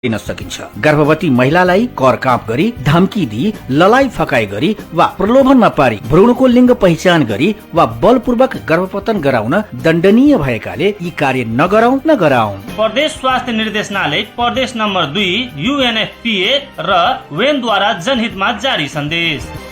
दिन सकिन्छ। गर्भवती महिलालाई करकाप गरी, धम्की दिई, ललाई फकाई गरी वा प्रलोभनमा पारी भ्रूणको लिङ्ग पहिचान गरी वा बलपूर्वक गर्भपतन गराउन दण्डनीय भएकाले यी कार्य नगराउन्। प्रदेश स्वास्थ्य निर्देशनालय प्रदेश नम्बर 2 UNFPA र वेनद्वारा जनहितमा जारी सन्देश।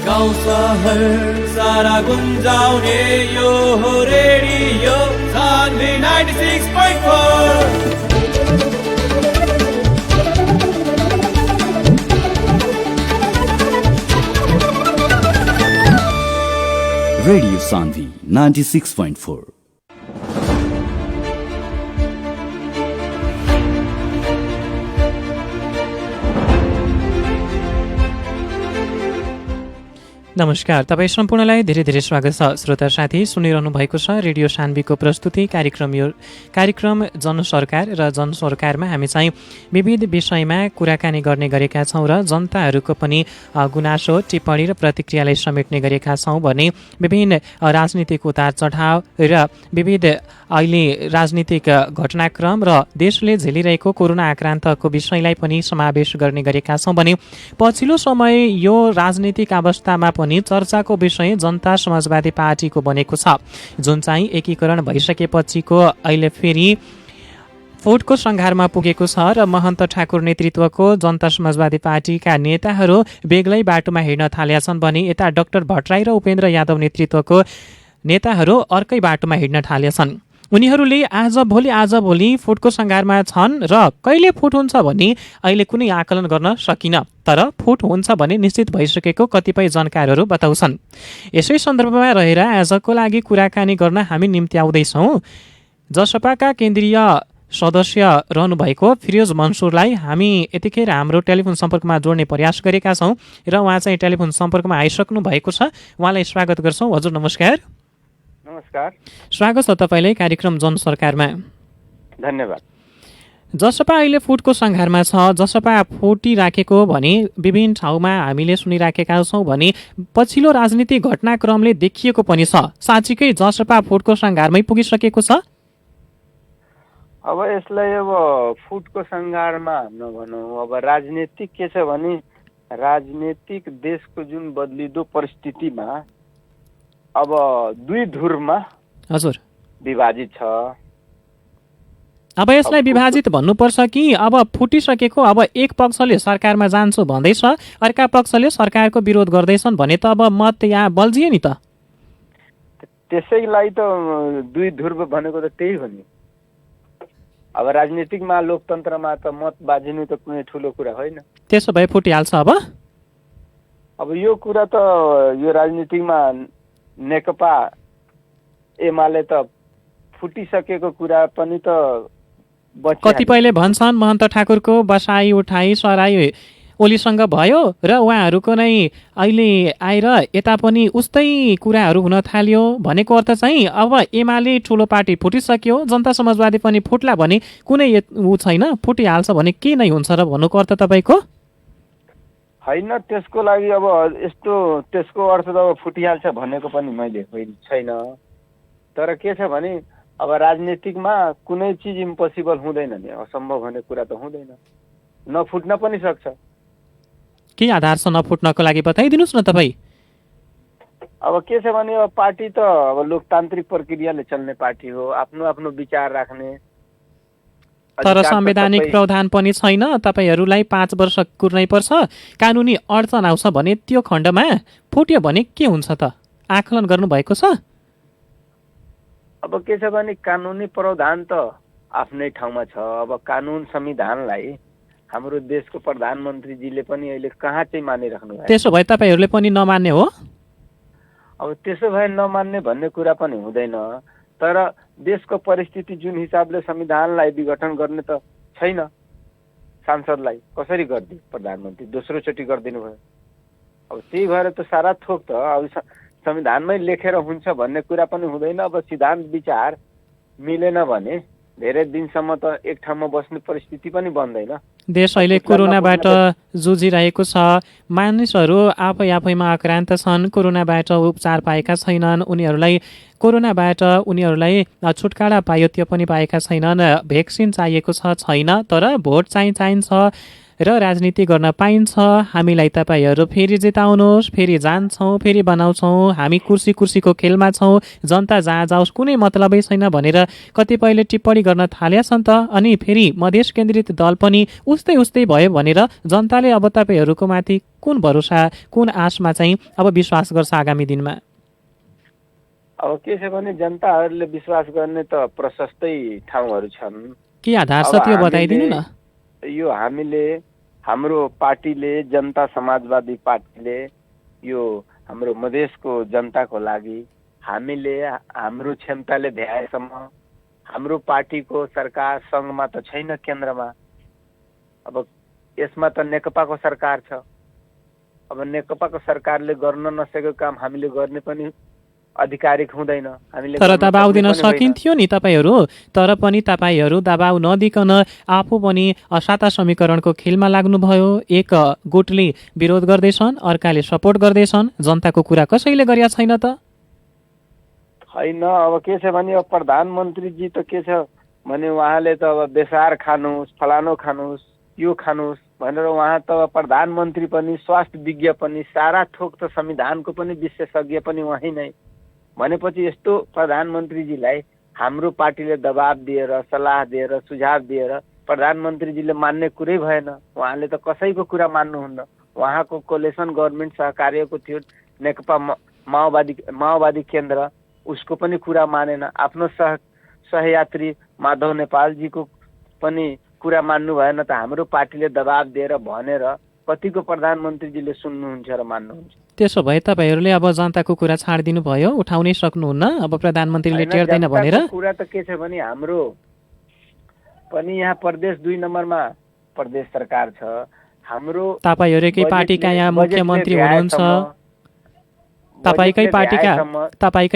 गाउँ सहर सारा गुन्जाउने यो हो रेडियो सान्वी 96.4। रेडियो सान्वी 96.4। नमस्कार, तपाईँ सम्पूर्णलाई धेरै धेरै स्वागत छ। श्रोता साथी, सुनिरहनु भएको छ रेडियो सान्वीको प्रस्तुति कार्यक्रम जनसरकार र जनसरकारमा हामी चाहिँ विविध विषयमा कुराकानी गर्ने गरेका छौँ र जनताहरूको पनि गुनासो, टिप्पणी र प्रतिक्रियालाई समेट्ने गरेका छौँ भने विभिन्न राजनीतिक उतार चढाव र विविध अहिले राजनीतिक घटनाक्रम र देशले झेलिरहेको कोरोना आक्रान्तको विषयलाई पनि समावेश गर्ने गरेका छौँ भने पछिल्लो समय यो राजनीतिक अवस्थामा पनि चर्चाको विषय जनता समाजवादी पार्टीको बनेको छ, जुन चाहिँ एकीकरण भइसकेपछिको अहिले फेरि फोटको सङ्घारमा पुगेको छ र महन्त ठाकुर नेतृत्वको जनता समाजवादी पार्टीका नेताहरू बेग्लै बाटोमा हिँड्न थालेका छन् भने यता डाक्टर भट्टराई र उपेन्द्र यादव नेतृत्वको नेताहरू अर्कै बाटोमा हिँड्न थालेका छन्। उनीहरूले आज भोलि फुटको सङ्घारमा छन् र कहिले फुट हुन्छ भने अहिले कुनै आकलन गर्न सकिन, तर फुट हुन्छ भने निश्चित भइसकेको कतिपय जानकारहरू बताउँछन्। यसै सन्दर्भमा रहेर आजको लागि कुराकानी गर्न हामी निम्ति आउँदैछौँ जसपाका केन्द्रीय सदस्य रहनुभएको फिरोज मन्सुरलाई हामी यतिखेर हाम्रो टेलिफोन सम्पर्कमा जोड्ने प्रयास गरेका छौँ र उहाँ चाहिँ टेलिफोन सम्पर्कमा आइसक्नु भएको छ। उहाँलाई स्वागत गर्छौँ। हजुर नमस्कार। नमस्कार, स्वागत छ तपाईँलाई कार्यक्रम जनसरकारमा। धन्यवाद। जसपा अहिले फुटको सङ्घारमा छ, जसपा फुटिराखेको भने विभिन्न ठाउँमा हामीले सुनिराखेका छौँ भने पछिल्लो राजनीतिक घटनाक्रमले देखिएको पनि छ। साँच्चीकै जसपा फुटको सङ्घारमै पुगिसकेको छ? अब यसलाई अब फुटको सङ्घारमा नभनौँ, अब राजनीतिक के छ भने राजनीतिक देशको जुन बदलिदो परिस्थितिमा अब दुई ध्रुवमा हजुर विभाजित छ। अब यसलाई विभाजित भन्नुपर्छ कि अब फुटिसकेको, अब एक पक्षले सरकारमा जान्छु भन्दैछ, अर्का पक्षले सरकारको विरोध गर्दैछन् भने त अब मत यहाँ बल्झियो नि त। त्यसैलाई त दुई ध्रुव भनेको त त्यही हो नि। अब राजनीतिकमा लोकतन्त्रमा त मत बाजिनु त कुनै ठुलो कुरा होइन। त्यसो भए फुटिहाल्छ अब यो कुरा त यो राजनीतिकमा नेकपा एमाले त फुटिसकेको कुरा पनि त कतिपयले भन्छन् महन्त ठाकुरको बसाई उठाई सराई ओलीसँग भयो र उहाँहरूको नै अहिले आएर यता पनि उस्तै कुराहरू हुन थाल्यो भनेको अर्थ चाहिँ अब एमाले ठुलो पार्टी फुटिसक्यो, जनता समाजवादी पनि फुट्ला भने कुनै ऊ छैन, फुटिहाल्छ भने के नै हुन्छ र भन्नुको अर्थ तपाईँको होइन। त्यसको लागि अब यस्तो त्यसको अर्थ त अब फुटिहाल्छ भनेको पनि मैले छैन। तर के छ भने अब राजनीतिकमा कुनै चिज इम्पोसिबल हुँदैन नि, असम्भव भन्ने कुरा त हुँदैन, नफुट्न पनि सक्छ। के आधार छ नफुट्नको लागि बताइदिनुहोस् न तपाईँ। अब के छ भने अब पार्टी त अब लोकतान्त्रिक प्रक्रियाले चल्ने पार्टी हो, आफ्नो आफ्नो विचार राख्ने, तर संवैधानिक प्रावधान पनि छैन। तपाईँहरूलाई 5 वर्ष कुर्नै पर्छ, कानुनी अडचन आउँछ भने त्यो खण्डमा फुट्यो भने के हुन्छ त आकलन गर्नुभएको छ? अब के छ भने कानुनी प्रावधान त आफ्नै ठाउँमा छ। अब कानुन संविधानलाई हाम्रो देशको प्रधानमन्त्रीजीले पनि अहिले कहाँ चाहिँ मानिराख्नु भएको। त्यसो भए तपाईँहरूले पनि नमान्ने हो? अब त्यसो भए नमान्ने भन्ने कुरा पनि हुँदैन, तर देशको परिस्थिति जुन हिसाबले संविधानलाई विघटन गर्ने त छैन, सांसदलाई कसरी गरिदियो प्रधानमन्त्री, दोस्रोचोटि गरिदिनु भयो। अब त्यही भएर त सारा थोक त अब संविधानमै लेखेर हुन्छ भन्ने कुरा पनि हुँदैन। अब सिद्धान्त विचार मिलेन भने धेरै दिनसम्म त एक ठाउँमा बस्ने परिस्थिति पनि बन्दैन। देश अहिले कोरोनाबाट जुझिरहेको छ। मानिसहरू आफैमा आक्रान्त छन्, कोरोनाबाट उपचार पाएका छैनन्, उनीहरूलाई छुटकारा पायो त्यो पनि पाएका छैनन्। भ्याक्सिन चाहिएको छैन, तर भोट चाहिन्छ र राजनीति गर्न पाइन्छ। हामीलाई तपाईँहरू फेरि जिताउनुहोस्, फेरि जान्छौँ, फेरि बनाउँछौँ, हामी कुर्सीको खेलमा छौँ, जनता जहाँ जाओस् कुनै मतलबै छैन भनेर कतिपयले टिप्पणी गर्न थालेका छन् त। अनि फेरि मधेस केन्द्रित दल पनि उस्तै भयो भनेर जनताले अब तपाईँहरूको माथि कुन भरोसा, कुन आशमा चाहिँ अब विश्वास गर्छ आगामी दिनमा? अब के छ भने जनताहरूले विश्वास गर्ने त प्रशस्तै ठाउँहरू छन्। के आधार छ त्यो बताइदिनु न। यो हाम्रो पार्टीले, जनता समाजवादी पार्टीले यो हाम्रो मधेसको जनताको लागि हामीले हाम्रो क्षमताले भ्याएसम्म, हाम्रो पार्टीको सरकार सङ्घमा त छैन, केन्द्रमा। अब यसमा त नेकपाको सरकार छ। अब नेकपाको सरकारले गर्न नसकेको काम हामीले गर्ने पनि आधिकारिक हुँदैन। हामीले तर दबाउ दिन सकिन्थ्यो नि तपाईँहरू, तर पनि तपाईँहरू दबाउ नदिकन आफू पनि साता समीकरणको खेलमा लाग्नुभयो। एक गुटले विरोध गर्दैछन्, अर्काले सपोर्ट गर्दैछन्। जनताको कुरा कसैले गरेका छैन त? होइन, अब के छ भने अब प्रधानमन्त्रीजी त के छ भने उहाँले त अब बेसार खानुहोस्, फलानो खानुहोस्, यो खानुहोस् भनेर उहाँ त प्रधानमन्त्री पनि, स्वास्थ्य विज्ञ पनि, सारा थोक त संविधानको पनि विशेषज्ञ पनि उहाँ नै भनेपछि यस्तो प्रधानमन्त्रीजीलाई हाम्रो पार्टीले दबाब दिएर, सल्लाह दिएर, सुझाव दिएर प्रधानमन्त्रीजीले मान्ने कुरै भएन। उहाँले त कसैको कुरा मान्नुहुन्न। उहाँको कोलेसन गभर्मेन्ट सहकार्यको थियो, नेकपा माओवादी केन्द्र, उसको पनि कुरा मानेन। आफ्नो सहयात्री माधव नेपालजीको पनि कुरा मान्नु भएन। त हाम्रो पार्टीले दबाब दिएर भनेर कतिको प्रधानमन्त्रीजीले सुन्नुहुन्छ र मान्नुहुन्छ? त्यसो भए तपाईँहरूले अब जनताको कुरा छाडिदिनु भयो, उठाउनै सक्नुहुन्न अब प्रधानमन्त्रीले टेर्दैन भनेर? कुरा त के छ भने हाम्रो पनि यहाँ प्रदेश 2 नम्बरमा प्रदेश सरकार छ। हाम्रो तपाईँहरूकै पार्टीका यहाँ मुख्यमन्त्री हुनुहुन्छ, तपाईँकै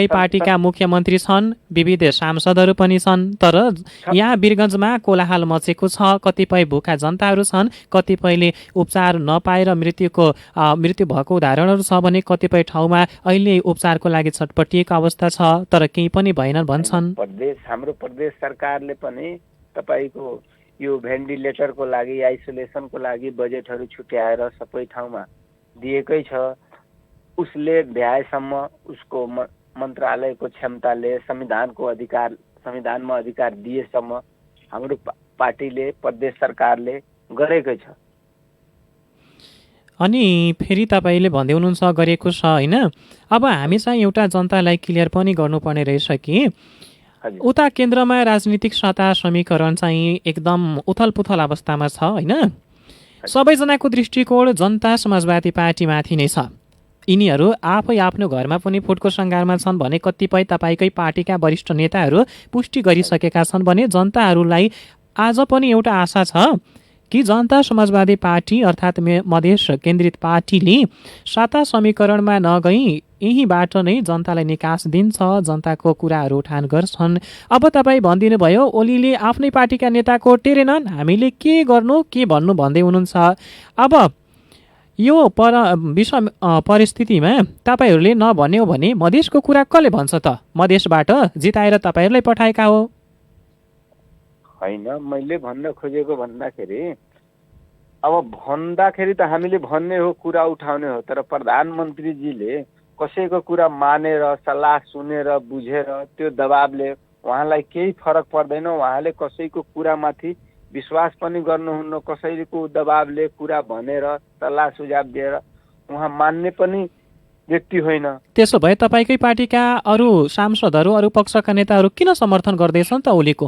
पार्टीका मुख्यमन्त्री छन्, विविध सांसदहरू पनि छन्, तर यहाँ वीरगञ्जमा कोलाहल मचेको छ। कतिपय भोका जनताहरू छन्, कतिपयले उपचार नपाएर मृत्यु भएको उदाहरणहरू छ भने कतिपय ठाउँमा अहिले उपचारको लागि छटपटिएको अवस्था छ, तर केही पनि भएन भन्छन्। हाम्रो प्रदेश सरकारले पनि तपाईँको यो भेन्टिलेटरको लागि, आइसोलेसनको लागि बजेटहरू छुट्याएर सबै ठाउँमा दिएकै छ। उसले भ्याएसम्म उसको मन्त्रालयको क्षमताले, संविधानमा अधिकार दिएसम्म हाम्रो पार्टीले, प्रदेश सरकारले गरेकै छ। अनि फेरि तपाईँले भन्दै हुनुहुन्छ गरेको छ होइन। अब हामी चाहिँ एउटा जनतालाई क्लियर पनि गर्नुपर्ने रहेछ कि उता केन्द्रमा राजनीतिक सत्ता समीकरण चाहिँ एकदम उथलपुथल अवस्थामा छ होइन। सबैजनाको दृष्टिकोण जनता समाजवादी पार्टीमाथि नै छ। यिनीहरू आफै आफ्नो घरमा पनि फुटको सङ्घारमा छन् भने कतिपय तपाईँकै पार्टीका वरिष्ठ नेताहरू पुष्टि गरिसकेका छन् भने जनताहरूलाई आज पनि एउटा आशा छ कि जनता समाजवादी पार्टी अर्थात् मधेस केन्द्रित पार्टीले साता समीकरणमा नगई यहीँबाट नै जनतालाई निकास दिन्छ, जनताको कुराहरू उठान गर्छन्। अब तपाईँ भनिदिनु भयो ओलीले आफ्नै पार्टीका नेताको टेरेनन्, हामीले के गर्नु के भन्नु भन्दै हुनुहुन्छ। अब यो परिस्थितिमा तपाईँहरूले नभन्यो भने मधेसको कुरा कसले भन्छ त? मधेसबाट जिताएर तपाईँहरूलाई पठाएका हो। होइन, मैले भन्न खोजेको भन्दाखेरि अब भन्दाखेरि त हामीले भन्ने हो, कुरा उठाउने हो, तर प्रधानमन्त्रीजीले कसैको कुरा मानेर, सल्लाह सुनेर, बुझेर त्यो दबाबले उहाँलाई केही फरक पर्दैन। उहाँले कसैको कुरामाथि विश्वास पनि गर्नुहुन्न। कसैको दबाबले कुरा भनेर, सल्लाह सुझाव दिएर उहाँ मान्ने पनि व्यक्ति होइन। त्यसो भए तपाईँकै पार्टीका अरू सांसदहरू, अरू पक्षका नेताहरू किन समर्थन गर्दैछन् त ओलीको?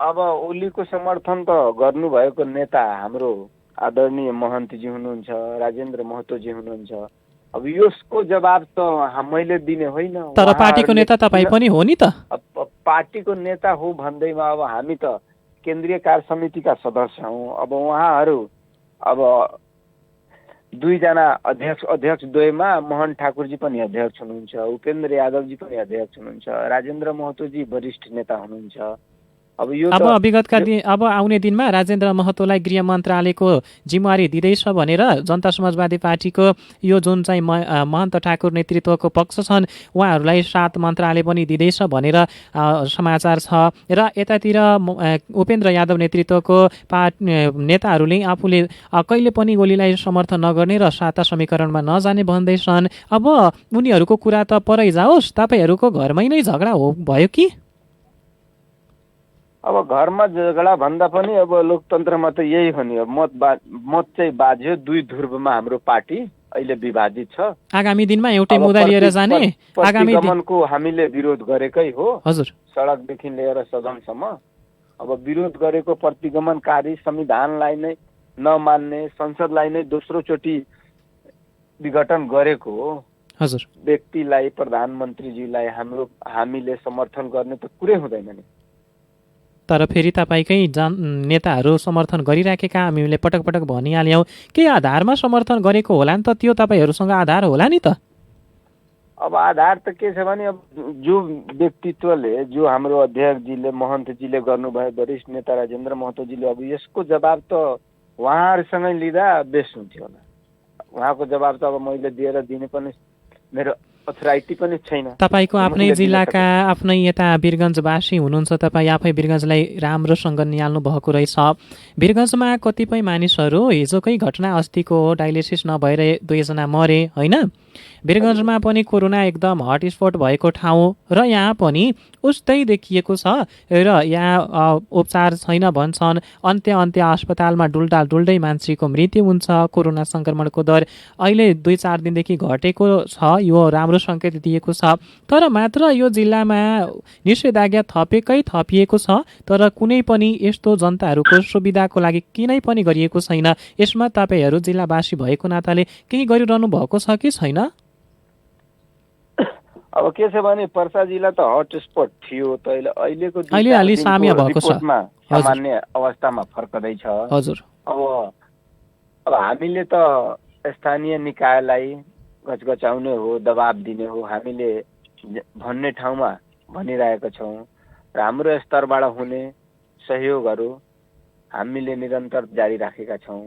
अब ओलीको समर्थन त गर्नुभएको नेता हाम्रो आदरणीय महन्तजी हुनुहुन्छ, राजेन्द्र महतोजी हुनुहुन्छ। अब यसको जवाब त मैले दिने होइन। तर पार्टीको नेता तपाईँ पनि हो नि त। पार्टीको नेता हो भन्दैमा अब हामी त केन्द्रीय कार्य समितिका सदस्य हौँ। अब उहाँहरू अब दुईजना अध्यक्ष द्वयमा मोहन ठाकुरजी पनि अध्यक्ष हुनुहुन्छ, उपेन्द्र यादवजी पनि अध्यक्ष हुनुहुन्छ, राजेन्द्र महतोजी वरिष्ठ नेता हुनुहुन्छ। अब विगतका अब आउने दिनमा राजेन्द्र महतोलाई गृह मन्त्रालयको जिम्मेवारी दिँदैछ भनेर जनता समाजवादी पार्टीको यो जुन चाहिँ महन्त ठाकुर नेतृत्वको पक्ष छन् उहाँहरूलाई 7 मन्त्रालय पनि दिँदैछ भनेर समाचार छ। र यतातिर उपेन्द्र यादव नेतृत्वको नेताहरूले आफूले कहिले पनि ओलीलाई समर्थन नगर्ने र 7 समीकरणमा नजाने भन्दैछन्। अब उनीहरूको कुरा त परै जाओस्, तपाईँहरूको घरमै नै झगडा भयो कि? अब घरमा झगडा भन्दा पनि अब लोकतन्त्रमा त यही हो नि, मत चाहिँ बाज्यो। 2 ध्रुवमा हाम्रो पार्टी अहिले विभाजित छ। आगामी दिनमा एउटै मुद्दा लिएर जाने प्रतिगमनको हामीले विरोध गरेकै हो। हजुर, सडकदेखि लिएर सदनसम्म अब विरोध गरेको प्रतिगमनकारी, संविधानलाई नै नमान्ने, संसदलाई नै दोस्रो चोटि विघटन गरेको हजुर व्यक्तिलाई, प्रधानमन्त्रीजीलाई हामीले समर्थन गर्ने त कुरै हुँदैन नि। तर फेरि तपाईँकै नेताहरू समर्थन गरिराखेका हामीले पटक पटक भनिहाल्यौँ, के आधारमा समर्थन गरेको होला नि त? त्यो तपाईँहरूसँग आधार होला नि त? अब आधार त के छ भने, अब जो व्यक्तित्वले, जो हाम्रो अध्यक्षजीले, महन्तजीले गर्नुभयो, वरिष्ठ नेता राजेन्द्र महतोजीले, अब यसको जवाब त उहाँहरूसँगै लिँदा बेस्ट हुन्थ्यो होला। उहाँको जवाब त अब मैले दिएर दिने पनि मेरो अथोराइटी पनि छैन। तपाईँको आफ्नै जिल्लाका आफ्नै यता वीरगञ्जवासी हुनुहुन्छ, तपाईँ आफै वीरगञ्जलाई राम्रोसँग निहाल्नु भएको रहेछ। वीरगञ्जमा कतिपय मानिसहरू, हिजोकै घटना अस्तिको हो, डायलिसिस नभएर 2 जना मरे होइन? वीरगञ्जमा पनि कोरोना एकदम हटस्पट भएको ठाउँ र यहाँ पनि उस्तै देखिएको छ र यहाँ उपचार छैन भन्छन्। अन्त्य अस्पतालमा डुल्दै मान्छेको मृत्यु हुन्छ। कोरोना सङ्क्रमणको दर अहिले 2-4 दिनदेखि घटेको छ, यो राम्रो सङ्केत दिएको छ। तर मात्र यो जिल्लामा निषेधाज्ञा थपिएको छ, तर कुनै पनि यस्तो जनताहरूको सुविधाको लागि किनै पनि गरिएको छैन। यसमा तपाईँहरू जिल्लावासी भएको नाताले केही गरिरहनु भएको छ कि छैन? अब के छ भने पर्सा जिल्ला त हटस्पट थियो, त अहिलेको अलि साम्य भएको छ, सामान्य अवस्थामा फर्कदैछ। हजुर, अब हामीले त स्थानीय निकायलाई गचगचाउने हो, दबाब दिने हो, हामीले भन्ने ठाउँमा भनिरहेका छौँ र हाम्रो स्तरबाट हुने सहयोगहरू हामीले निरन्तर जारी राखेका छौँ।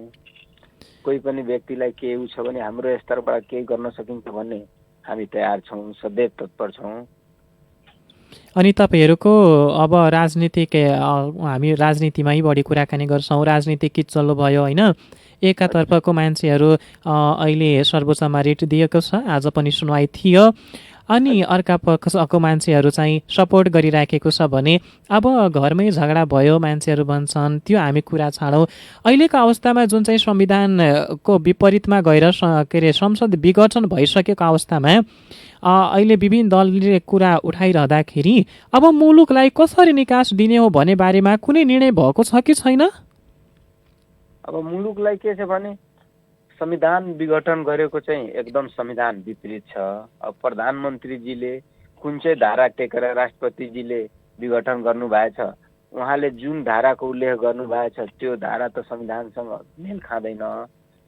कोही पनि व्यक्तिलाई केही छ भने हाम्रो स्तरबाट केही गर्न सकिन्छ भन्ने हामी तयार छौँ, सदैव तत्पर छौँ। अनि तपाईँहरूको अब हामी राजनीतिमै बढी कुराकानी गर्छौँ। राजनीति किचल्लो भयो होइन? एकातर्फको मान्छेहरू अहिले सर्वोच्चमा रिट दिएको छ, आज पनि सुनवाई थियो, अनि अर्का पक्षको मान्छेहरू चाहिँ सपोर्ट गरिराखेको छ भने अब घरमै झगडा भयो मान्छेहरू भन्छन्। त्यो हामी कुरा छाडौँ। अहिलेको अवस्थामा जुन चाहिँ संविधानको विपरीतमा गएर संसद विघटन भइसकेको अवस्थामा अहिले विभिन्न दलले कुरा उठाइरहँदाखेरि अब मुलुकलाई कसरी निकास दिने हो भन्ने बारेमा कुनै निर्णय भएको छ कि छैन? अब मुलुकलाई के छ भने, संविधान विघटन गरेको चाहिँ एकदम संविधान विपरीत छ। अब प्रधानमन्त्रीजीले कुन चाहिँ धारा टेकेर राष्ट्रपतिजीले विघटन गर्नुभएछ, उहाँले जुन धाराको उल्लेख गर्नुभएछ त्यो धारा त संविधानसँग मेल खाँदैन।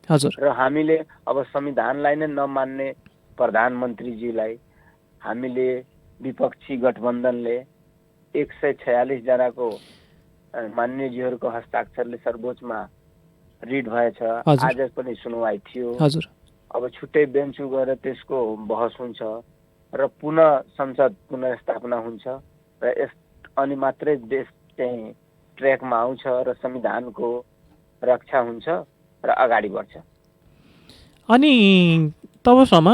हजुर, र हामीले अब संविधानलाई नै नमान्ने प्रधानमन्त्रीजीलाई हामीले विपक्षी गठबन्धनले 146 जनाको मान्यजीहरूको हस्ताक्षरले सर्वोच्चमा रिट भएछ। आज पनि सुनवाई थियो। हजुर, अब छुट्टै बेन्च गएर त्यसको बहस हुन्छ र पुनः संसद पुनर्स्थापना हुन्छ र अनि मात्रै देश चाहिँ ट्र्याकमा आउँछ र संविधानको रक्षा हुन्छ र अगाडि बढ्छ। अनि तबसम्म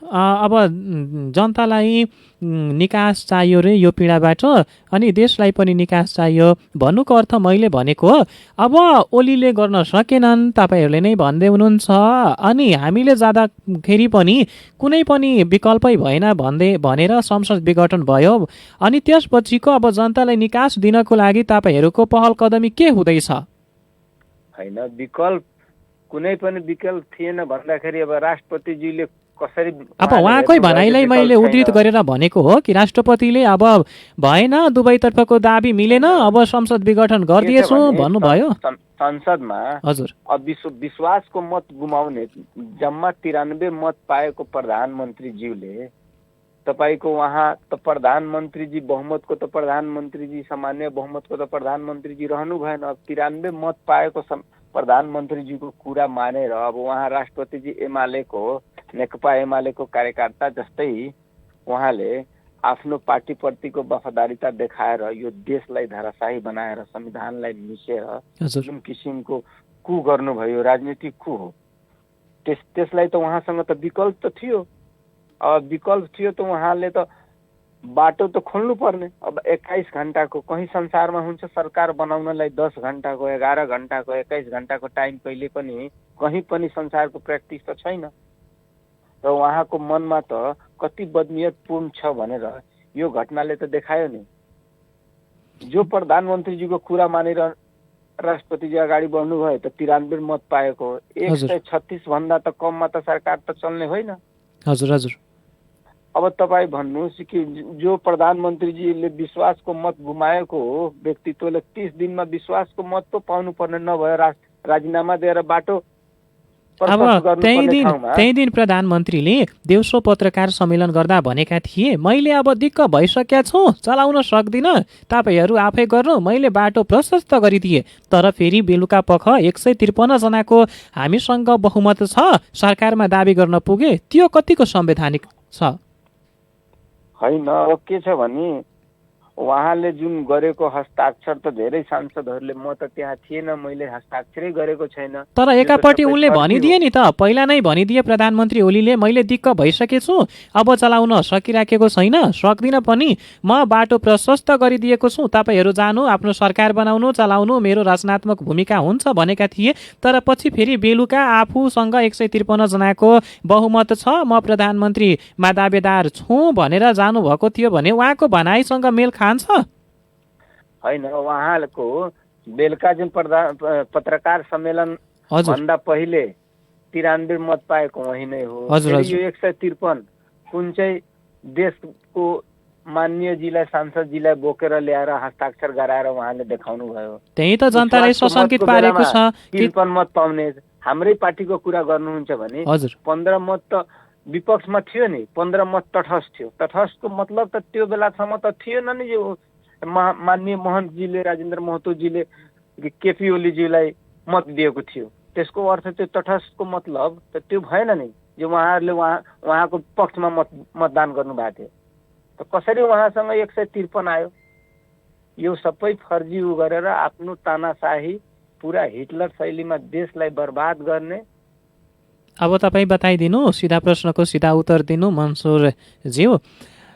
अब जनतालाई निकास चाहियो रे यो पीडाबाट, अनि देशलाई पनि निकास चाहियो भन्नुको अर्थ मैले भनेको हो अब ओलीले गर्न सकेनन् तपाईँहरूले नै भन्दै हुनुहुन्छ, अनि हामीले जाँदाखेरि पनि कुनै पनि विकल्पै भएन भनेर संसद विघटन भयो, अनि त्यसपछिको अब जनतालाई निकास दिनको लागि तपाईँहरूको पहल कदमी के हुँदैछ? होइन, विकल्प कुनै पनि विकल्प थिएन भन्दाखेरि अब राष्ट्रपतिजीले कसरी अब उहाँकै भनाइलाई मैले उद्धृत गरेर भनेको हो कि राष्ट्रपतिले अब भएन दुवैतर्फको दाबी मिलेन अब संसद विघटन गरिदिएछु भन्नुभयो। संसदमा हजुर अब विश्वासको मत गुमाउने जम्मा 93 मत पाएको प्रधानमन्त्रीज्यूले तपाईको उहाँ त प्रधानमन्त्रीजी बहुमतको त प्रधानमन्त्रीजी सामान्य बहुमतको त प्रधानमन्त्रीजी रहनु भएन। अब 93 मत पाएको प्रधानमन्त्रीजीको कुरा मानेर अब उहाँ राष्ट्रपतिजी एमालेको नेकपा एमालेको कार्यकर्ता जस्तै उहाँले आफ्नो पार्टीप्रतिको वफादारीता देखाएर यो देशलाई धराशायी बनाएर संविधानलाई मिचेर जुन किसिमको कु गर्नुभयो राजनीतिक कु हो। त्यसलाई त उहाँसँग त विकल्प त थियो। अब विकल्प थियो त उहाँले त बाटो त खोल्नु पर्ने। अब 21 घण्टाको कहीँ संसारमा हुन्छ सरकार बनाउनलाई 10 घण्टाको 11 घण्टाको 21 घण्टाको टाइम कहिले पनि कहीँ पनि संसारको प्र्याक्टिस त छैन। र उहाँको मनमा त कति बदनियतपूर्ण छ भनेर यो घटनाले त देखायो नि। जो प्रधानमन्त्रीजीको कुरा मानेर राष्ट्रपतिजी अगाडि बढ्नुभयो त 93 मत पाएको 136 भन्दा त कममा त सरकार त चल्ने होइन। हजुर हजुर। अब तपाईँ भन्नुहोस् कि जो प्रधानमन्त्रीजीले विश्वासको मत गुमाएको हो व्यक्तित्वले 30 दिनमा विश्वासको मत पो पाउनु पर्ने नभयो राजीनामा दिएर बाटो। अब त्यही दिन प्रधानमन्त्रीले देउसो पत्रकार सम्मेलन गर्दा भनेका थिए मैले अब दिक्क भइसकेका छु चलाउन सक्दिनँ तपाईँहरू आफै गर्नु मैले बाटो प्रशस्त गरिदिए। तर फेरि बेलुका पख 153 जनाको हामीसँग बहुमत छ सरकारमा दाबी गर्न पुगे त्यो कतिको संवैधानिक छ होइन। अब के छ भने उहाँले जुन गरेको हस्ताक्षर त धेरै सांसदहरूले म त त्यहाँ थिएन मैले हस्ताक्षरै गरेको छैन। तर एकापट्टि उनले भनिदिए नि त पहिला नै भनिदिए प्रधानमन्त्री ओलीले मैले दिक्क भइसकेछु अब चलाउन सकिराखेको छैन सक्दिनँ पनि म बाटो प्रशस्त गरिदिएको छु तपाईँहरू जानु आफ्नो सरकार बनाउनु चलाउनु मेरो रचनात्मक भूमिका हुन्छ भनेका थिए। तर पछि फेरि बेलुका आफूसँग 153 जनाको बहुमत छ म प्रधानमन्त्रीमा दावेदार छु भनेर जानुभएको थियो भने उहाँको भनाइसँग मेल खान्छ होइन। उहाँको बेलुका जुन पत्रकार सम्मेलन भन्दा पहिले 93 मत पाएको वही नै हो। यो 153 कुन चाहिँ देशको माननीयजीलाई सांसदजीलाई बोकेर ल्याएर हस्ताक्षर गराएर उहाँले देखाउनु भयो। त्यही त जनताले सशंकित पारेको छ। 53 मत पाउने हाम्रै पार्टीको कुरा गर्नुहुन्छ भने 15 मत त विपक्षमा थियो नि 15 मत तटस्थ थियो। तटस्थको मतलब त त्यो बेलासम्म त थिएन नि जो माननीय महन्तजीले राजेन्द्र महतोजीले केपी ओलीजीलाई मत दिएको थियो। त्यसको अर्थ चाहिँ तटस्थको मतलब त त्यो भएन नि जो उहाँहरूले उहाँको पक्षमा मतदान गर्नुभएको थियो। त कसरी उहाँसँग 153 आयो? यो सबै फर्जी गरेर आफ्नो तानाशाही पुरा हिटलर शैलीमा देशलाई बर्बाद गर्ने। अब तपाईँ बताइदिनु सिधा प्रश्नको सिधा उत्तर दिनु मन्सुर ज्यू।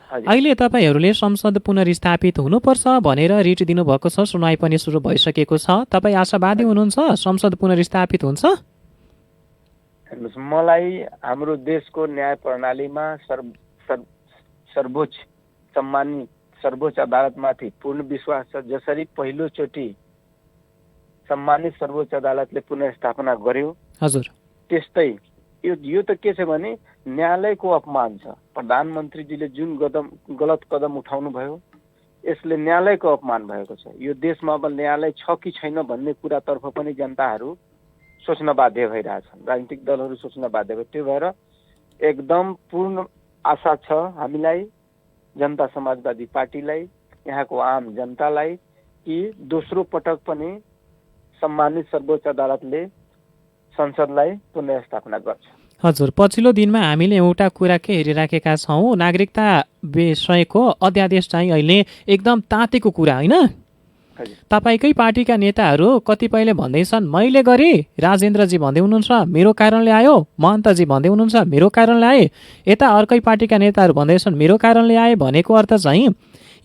अहिले तपाईँहरूले संसद पुनर्स्थापित हुनुपर्छ भनेर रिट दिनुभएको छ सुनवाई पनि सुरु भइसकेको छ तपाईँ आशावादी हुनुहुन्छ संसद पुनर्स्थापित हुन्छ? हेर्नुहोस् मलाई हाम्रो देशको न्याय प्रणालीमा सर्वोच्च सम्मानित सर्वोच्च अदालतमाथि पूर्ण विश्वास छ। जसरी पहिलोचोटि सम्मानित सर्वोच्च अदालतले पुनर्स्थापना गर्यो हजुर त्यस्तै यो त के छ भने न्यायालयको अपमान छ। प्रधानमन्त्रीजीले जुन गलत कदम उठाउनु भयो यसले न्यायालयको अपमान भएको छ। यो देशमा अब न्यायालय छ कि छैन भन्ने कुरातर्फ पनि जनताहरू सोच्न बाध्य भइरहेछन् राजनीतिक दलहरू सोच्न बाध्य भए। त्यो भएर एकदम पूर्ण आशा छ हामीलाई जनता समाजवादी पार्टीलाई यहाँको आम जनतालाई कि दोस्रो पटक पनि सम्मानित सर्वोच्च अदालतले संसदलाई पुनर्स्थापना गर्छ। हजुर पछिल्लो दिनमा हामीले एउटा कुरा के हेरिराखेका छौँ नागरिकता विषयको अध्यादेश चाहिँ अहिले एकदम तातेको कुरा होइन। तपाईँकै पार्टीका नेताहरू कतिपयले भन्दैछन् मैले गरेँ राजेन्द्रजी भन्दै हुनुहुन्छ मेरो कारणले आयो महन्तजी भन्दै हुनुहुन्छ मेरो कारणले आए यता अर्कै पार्टीका नेताहरू भन्दैछन् मेरो कारणले आए भनेको अर्थ चाहिँ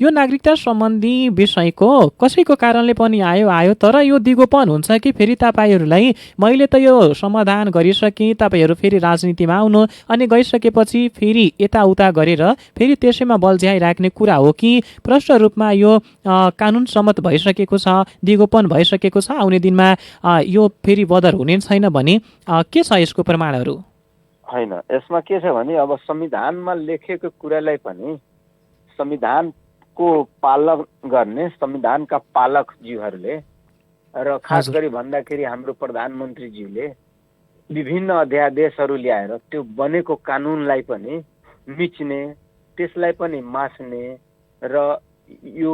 यो नागरिकता सम्बन्धी विषयको कसैको कारणले पनि आयो तर यो दिगोपन हुन्छ कि फेरि तपाईँहरूलाई मैले त यो समाधान गरिसकेँ तपाईँहरू फेरि राजनीतिमा आउनु अनि गइसकेपछि फेरि यताउता गरेर फेरि त्यसैमा बल्झ्याइराख्ने कुरा हो कि प्रष्ट रूपमा यो कानुन सम्मत भइसकेको छ दिगोपन भइसकेको छ आउने दिनमा यो फेरि बदर हुने छैन भने के छ यसको प्रमाणहरू? होइन, यसमा के छ भने अब संविधानमा लेखेको कुरालाई पनि संविधानको पालन गर्ने संविधानका पालकज्यूहरूले र खास गरी भन्दाखेरि हाम्रो प्रधानमन्त्रीज्यूले विभिन्न अध्यादेशहरू ल्याएर त्यो बनेको कानुनलाई पनि मिच्ने, त्यसलाई पनि मास्ने र यो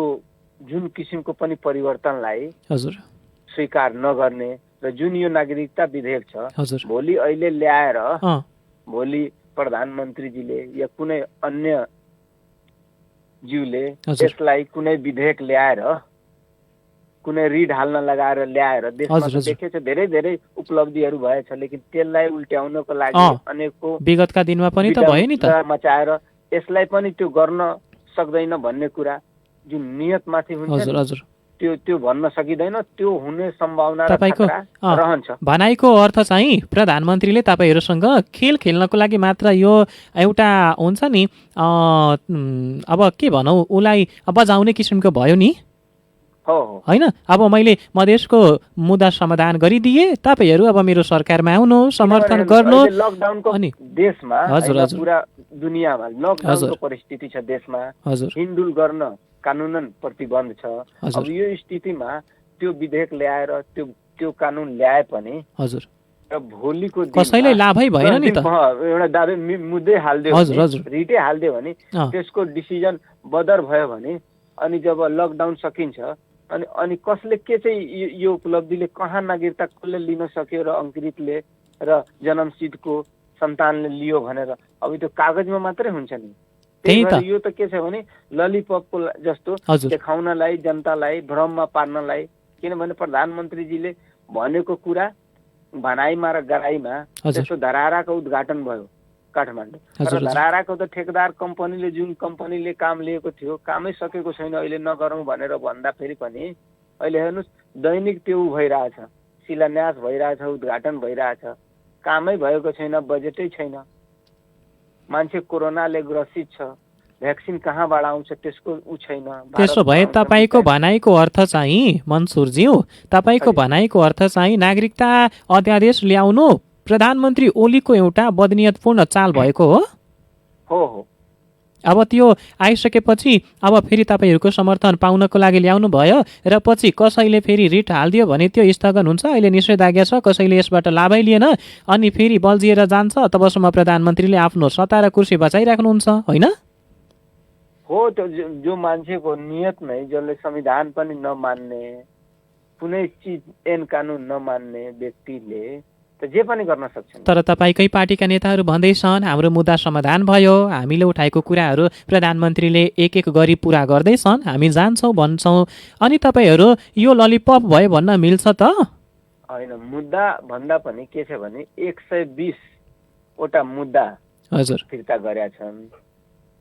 जुन किसिमको पनि परिवर्तनलाई हजुर स्वीकार नगर्ने र जुन यो नागरिकता विधेयक छ हजुर भोलि अहिले ल्याएर अँ भोलि प्रधानमन्त्रीजीले या कुनै अन्य ज्यूले हजुर। यसलाई कुनै विधेयक ल्याएर कुनै रिड हाल्न लगाएर ल्याएर देशमा हजुर, त हजुर। देखेछ धेरै धेरै उपलब्धिहरू भएछ, लेकिन त्यसलाई उल्ट्याउनको लागि अँ। अनेकको विगतका दिनमा पनि त भयो नि त। विडम्बना मचाएर यसलाई पनि त्यो गर्न सक्दैन भन्ने कुरा जुन नियतमाथि हुन्छ हजुर नि, हजुर त्यो भन्न सकिँदैन, त्यो हुने सम्भावना र तपाईको खतरा रहन्छ। भनाइको अर्थ चाहिँ प्रधानमन्त्रीले तपाईँहरूसँग खेल खेल्नको लागि मात्र यो एउटा हुन्छ नि अब के भनौँ उसलाई बजाउने किसिमको भयो नि हो हो होइन। अब मैले मधेसको मुद्दा समाधान गरिदिएँ, तपाईँहरू अब मेरो सरकारमा आउनु, समर्थन गर्नु। अहिले लकडाउनको अनि देशमा हजुर, होइन, हजुर। पुरा दुनियाँमा लकडाउनको हजुर। परिस्थिति छ देशमा, हजुर हिँडडुल गर्न कानुनन प्रतिबन्ध छ। हजुर। अब यो स्थितिमा त्यो विधेयक ल्याएर त्यो कानुन ल्याए पनि हजुर र भोलिको दिनमा कसैलाई लाभै भएन नि त। एउटा दाबी मुद्दै हाल्दियो हजुर, भने, हजुर। रिटै हाल्दियो भने अँ। त्यसको डिसिजन बदर भयो भने अनि जब लकडाउन सकिन्छ अनि कसले के चाहिँ यो उपलब्धिले कहाँ नागरिकता कसले लिन सक्यो र अङ्कृतले र जन्मसिद्धको सन्तानले लियो भनेर अब त्यो कागजमा मात्रै हुन्छ नि। त्यही त। भएर यो त के छ भने ललिपपको जस्तो हजुर। देखाउनलाई, जनतालाई भ्रममा पार्नलाई, किनभने प्रधानमन्त्रीजीले भनेको कुरा भनाइमा र गराइमा हजुर। त्यस्तो धराराको उद्घाटन भयो काठमाडौँ। हजुर, तर हजुर। धराराको त ठेकदार कम्पनीले जुन कम्पनीले काम लिएको थियो कामै सकेको छैन, अहिले नगरौँ भनेर भन्दा फेरि पनि अहिले हेर्नुहोस् दैनिक त्यो भइरहेछ, शिलान्यास भइरहेछ, उद्घाटन भइरहेछ, कामै भएको छैन, बजेटै छैन, मान्छे कोरोनाले ग्रसित छ, भ्याक्सिन कहाँबाट आउँछ त्यसको ऊ छैन। त्यसो भए भारतमा आउँछ तपाईँको कि भनाइको अर्थ चाहिँ मनसुरज्यू, तपाईँको हजुर। भनाइको अर्थ चाहिँ नागरिकता अध्यादेश ल्याउनु प्रधानमन्त्री ओलीको एउटा बदनियतपूर्ण चाल भएको हो। हो अब त्यो आइसकेपछि अब फेरि तपाईँहरूको समर्थन पाउनको लागि ल्याउनु भयो र पछि कसैले फेरि रिट हालिदियो भने त्यो स्थगन हुन्छ। अहिले निषेधाज्ञा छ, कसैले यसबाट लाभै लिएन अनि फेरि बल्झिएर जान्छ, तबसम्म प्रधानमन्त्रीले आफ्नो सत्ता र कुर्सी बचाइराख्नुहुन्छ होइन। हो त्यो जो मान्छेको नियत नै, जसले संविधान पनि नमान्ने, कुनै चिज ऐन कानुन नमान्ने व्यक्तिले त जे पनि गर्न सक्छन्। तर तपाईँकै पार्टीका नेताहरू भन्दैछन् हाम्रो मुद्दा समाधान भयो, हामीले उठाएको कुराहरू प्रधानमन्त्रीले एक एक गरी पुरा गर्दैछन्, हामी जान्छौँ भन्छौँ, अनि तपाईँहरू यो ललिपप भयो भन्न मिल्छ त? होइन, मुद्दा भन्दा पनि के छ भने 120 वटा मुद्दा हजुर फिर्ता गरेका छन्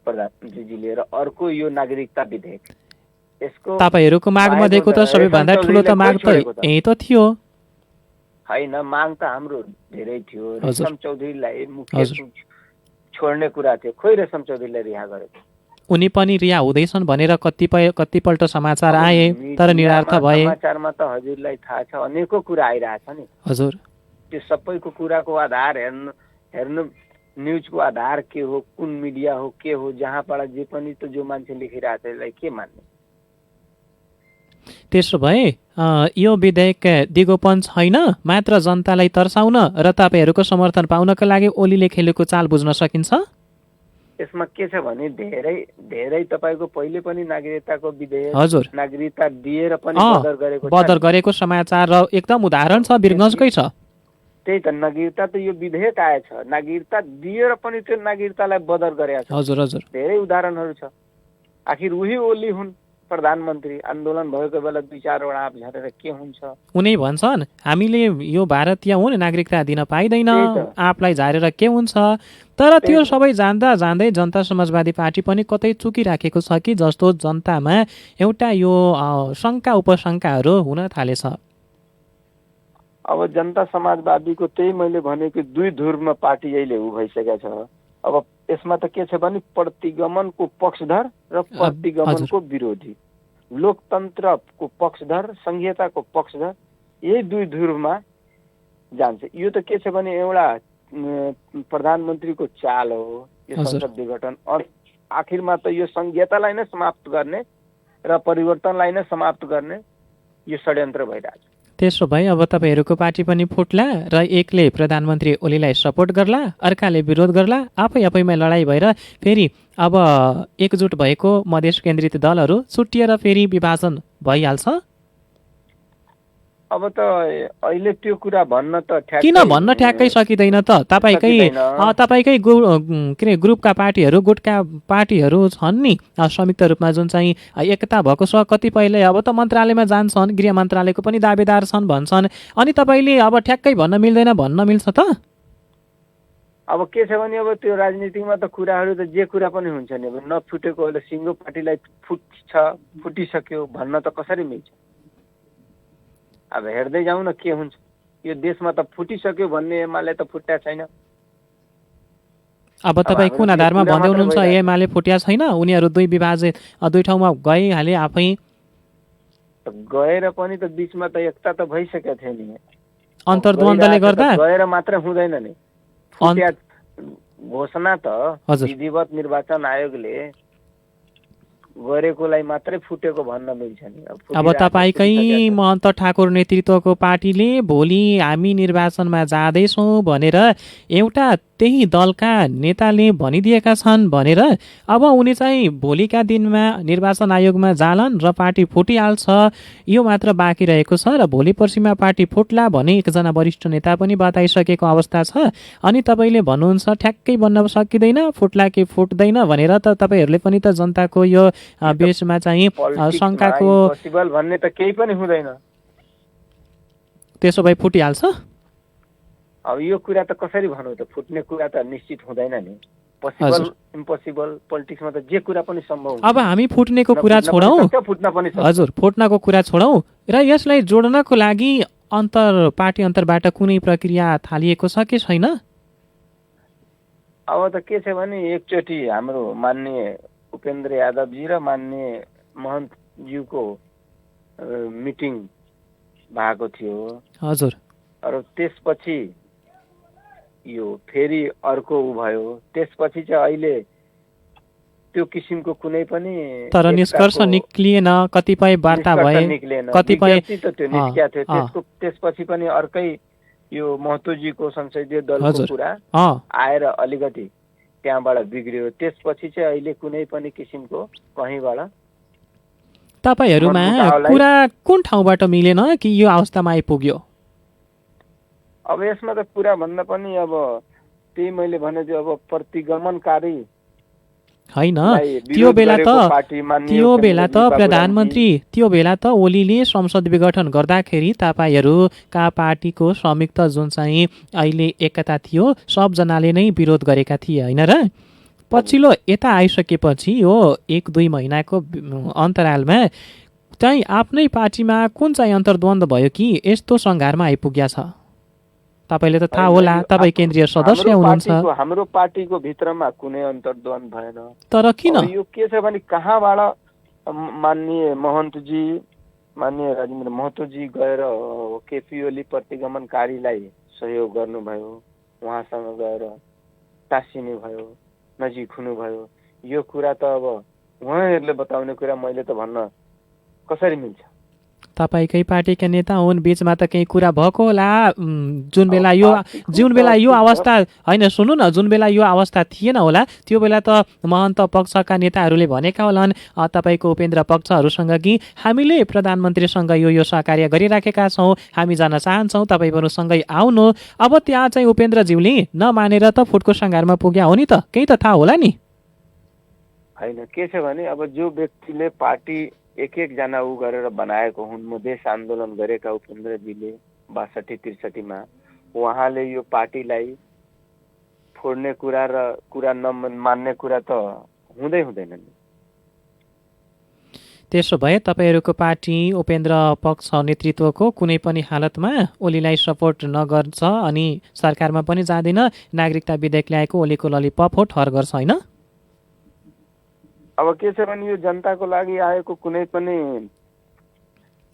प्रधानमन्त्रीजीले र अर्को यो नागरिकता विधेयक। यसको तपाईँहरूको माग मध्येको त सबैभन्दा ठुलो त माग त यही त थियो होइन, माग त हाम्रो धेरै थियो। हजुर। रेशम चौधरीलाई मुख्य हजुर। छोड्ने कुरा थियो, खोइ रेशम चौधरीलाई रिहा गरेको। उनी पनि रिहा हुँदैछन् भनेर कतिपल्ट समाचार आए तर निरार्थ भए। समाचारमा त हजुरलाई थाहा छ अनेकौं कुरा आइरहेछ नि। हजुर त्यो सबैको कुराको आधार हेर्नु न्युजको आधार के हो, कुन मिडिया हो, के हो, जहाँबाट जे पनि त जो मान्छे लेखिरहेछ यसलाई के मान्ने। त्यसो भए यो विधेयक दिगोपन छैन, मात्र जनतालाई तर्साउन र तपाईँहरूको समर्थन पाउनका लागि ओलीले खेलेको चाल बुझ्न सकिन्छ। यसमा के छ भने धेरै धेरै तपाईँको पहिले पनि नागरिकताको विधेयक, हजुर नागरिकता दिएर पनि अँ बदर गरेको समाचार र एकदम उदाहरण छ, वीरगञ्जकै छ। त्यही त, नागरिकता त यो विधेयक आएछ, नागरिकता दिएर पनि त्यो नागरिकतालाई बदर गरेको छ। हजुर हजुर धेरै उदाहरणहरू छ। आखिर उही ओली हुन् प्रधानमन्त्री, आन्दोलन भएको बेला 2-4 वटा आप झरेर के हुन्छ। उनी भन्छन् हामीले यो भारतीय हुन्, नागरिकता दिन पाइँदैन, त्यही त। आफूलाई झारेर के हुन्छ। तर त्यो सबै जान्दा जान्दै जनता समाजवादी पार्टी पनि कतै चुकिराखेको छ कि जस्तो जनतामा एउटा यो शङ्का उपशङ्काहरू हुन थालेछ। अब जनता समाजवादीको त्यही मैले भनेको 2 ध्रुवमा पार्टी अहिले उ भइसकेको छ। अब यसमा त के छ भने प्रतिगमनको पक्षधर र प्रतिगमनको विरोधी, लोकतन्त्रको पक्षधर, संघीयताको पक्षधर, यही 2 ध्रुवमा जान्छ। यो त के छ भने एउटा प्रधानमन्त्रीको चाल हो यो हजुर। संसद विघटन। आखिरमा त यो संघीयतालाई नै समाप्त गर्ने र परिवर्तनलाई नै समाप्त गर्ने यो षड्यन्त्र भइरहेछ। त्यसो भए अब तपाईँहरूको पार्टी पनि फुट्ला र एकले प्रधानमन्त्री ओलीलाई सपोर्ट गर्ला, अर्काले विरोध गर्ला, आफैमै लडाइँ भएर फेरि अब एकजुट भएको मधेस केन्द्रित दलहरू छुट्टिएर फेरि विभाजन भइहाल्छ। अब त अहिले त्यो कुरा भन्न त किन भन्न ठ्याक्कै सकिँदैन त? तपाईँकै के अरे ग्रुपका पार्टीहरू, गुटका पार्टीहरू छन् नि संयुक्त रूपमा जुन चाहिँ एकता भएको छ। कतिपयले अब त मन्त्रालयमा जान्छन्, गृह मन्त्रालयको पनि दावेदार छन् भन्छन्, अनि तपाईँले अब ठ्याक्कै भन्न मिल्दैन भन्न मिल्छ त? अब के छ भने अब त्यो राजनीतिमा त कुराहरू त जे कुरा पनि हुन्छ नि। अब नफुटेको अहिले सिङ्गो पार्टीलाई फुटिसक्यो भन्न त कसरी मिल्छ? अब हेर्दै जाउँ न के हुन्छ। यो देशमा त फुटिसक्यो भन्ने एमाले त फुट्या छैन। अब तपाईँ कुन आधारमा भन्दै हुनुहुन्छ एमाले फुट्या छैन? उनीहरू दुई ठाउँमा गइहाले आफै। गएर पनि त बिचमा त एकता त भइसकेको थियो नि। अन्तर्द्वन्द्वले गर्दा गएर मात्र हुँदैन नि। फुट्या घोषणा त विधिवत निर्वाचन आयोगले गरेकोलाई मात्रै फुटेको भन्न मिल्छ नि। अब तपाईँकै महन्त ठाकुर नेतृत्वको पार्टीले भोलि हामी निर्वाचनमा जाँदैछौँ भनेर एउटा त्यही दलका नेताले भनिदिएका छन् भनेर अब उनी चाहिँ भोलिका दिनमा निर्वाचन आयोगमा जालान् र पार्टी फुटिहाल्छ, यो मात्र बाँकी रहेको छ। र भोलि पर्सिमा पार्टी फुट्ला भने एकजना वरिष्ठ नेता पनि बताइसकेको अवस्था छ। अनि तपाईँले भन्नुहुन्छ ठ्याक्कै भन्न सकिँदैन, फुट्ला कि फुट्दैन भनेर। त तपाईँहरूले पनि त जनताको यो बेसमा चाहिँ शङ्काको पोसिबल भन्ने त केही पनि हुँदैन। त्यसो भए फुटिहाल्छ। अब यो कुरा त कसरी भनौँ त? फुट्ने कुरा त निश्चित हुँदैन नि। पोसिबल इम्पोसिबल पोलिटिक्समा त जे कुरा पनि सम्भव हुन्छ। अब हामी फुट्नेको कुरा छोडौँ, हजुर फुट्नको कुरा छोडौँ र यसलाई जोड्नको लागि पार्टी अन्तरबाट कुनै प्रक्रिया थालिएको छ कि छैन? अब त के छ भने एकचोटि हाम्रो माननीय उपेन्द्र यादवजी र माननीय महन्तज्यूको मिटिङ भएको थियो। हजुर। र त्यसपछि यो फेरि अर्को भयो। त्यसपछि चाहिँ अहिले त्यो किसिमको कुनै पनि तर निष्कर्ष निक्लिएन, कतिपय वार्ता भए, कतिपय त्यो निस्किया थियो। त्यसपछि पनि अर्कै यो महतोजीको संसदीय दलको कुरा आएर अलिकति त्यहाँबाट बिग्रियो। त्यसपछि चाहिँ अहिले कुनै पनि किसिमको कहीँबाट तपाईँहरूमा कुरा कुन ठाउँबाट मिलेन कि यो अवस्थामा आइपुग्यो? अब यसमा त कुरा भन्दा पनि अब त्यही मैले भने जो अब प्रतिगमनकारी होइन। त्यो बेला त प्रधानमन्त्री, त्यो बेला त ओलीले संसद विघटन गर्दाखेरि तपाईँहरूका पार्टीको संयुक्त जुन चाहिँ अहिले एकता थियो सबजनाले नै विरोध गरेका थिए होइन र? पछिल्लो यता आइसकेपछि यो 1-2 महिनाको अन्तरालमा चाहिँ आफ्नै पार्टीमा कुन चाहिँ अन्तर्द्वन्द्व भयो कि यस्तो सङ्घारमा आइपुग्या छ? तपाईँले त थाहा होला, तपाईँ केन्द्रीय सदस्य हुनुहुन्छ। हाम्रो पार्टीको भित्रमा कुनै अन्तर्द्वन्द्व भएन। तर किन यो के छ भने कहाँबाट माननीय महन्तजी, माननीय राजेन्द्र महतोजी गएर केपी ओली प्रतिगमनकारीलाई सहयोग गर्नुभयो, उहाँसँग गएर टाँसिने भयो, नजिक हुनुभयो। यो कुरा त अब उहाँहरूले बताउने कुरा मैले त भन्न कसरी मिल्छ? तपाईँकै पार्टीका नेता हुन्, बिचमा त केही कुरा भएको होला। जुन बेला यो अवस्था होइन, सुन्नु न, जुन बेला यो अवस्था थिएन होला त्यो बेला त महन्त पक्षका नेताहरूले भनेका होलान् तपाईँको उपेन्द्र पक्षहरूसँग कि हामीले प्रधानमन्त्रीसँग यो सहकार्य गरिराखेका छौँ, हामी जान चाहन्छौँ, तपाईँ पनि सँगै आउनु। अब त्यहाँ चाहिँ उपेन्द्रज्यूले नमानेर त फुटको सङ्घारमा पुग्या हो नि त, केही त थाहा होला नि? होइन, के छ भने अब जो व्यक्तिले पार्टी एक-एकजना ऊ गरेर बनाएको हुन्, मधेस आन्दोलन गरेका उपेन्द्रजीले 62-63 उहाँले यो पार्टीलाई फोड्ने कुरा र कुरा नमान्ने कुरा त हुँदैन नि। त्यसो भए तपाईँहरूको पार्टी उपेन्द्र पक्ष नेतृत्वको कुनै पनि हालतमा ओलीलाई सपोर्ट नगर्छ अनि सरकारमा पनि जाँदैन, नागरिकता विधेयक ल्याएको ओलीको ललिपप हो, ठहर गर्छ होइन? अब के छ भने यो जनताको लागि आएको कुनै पनि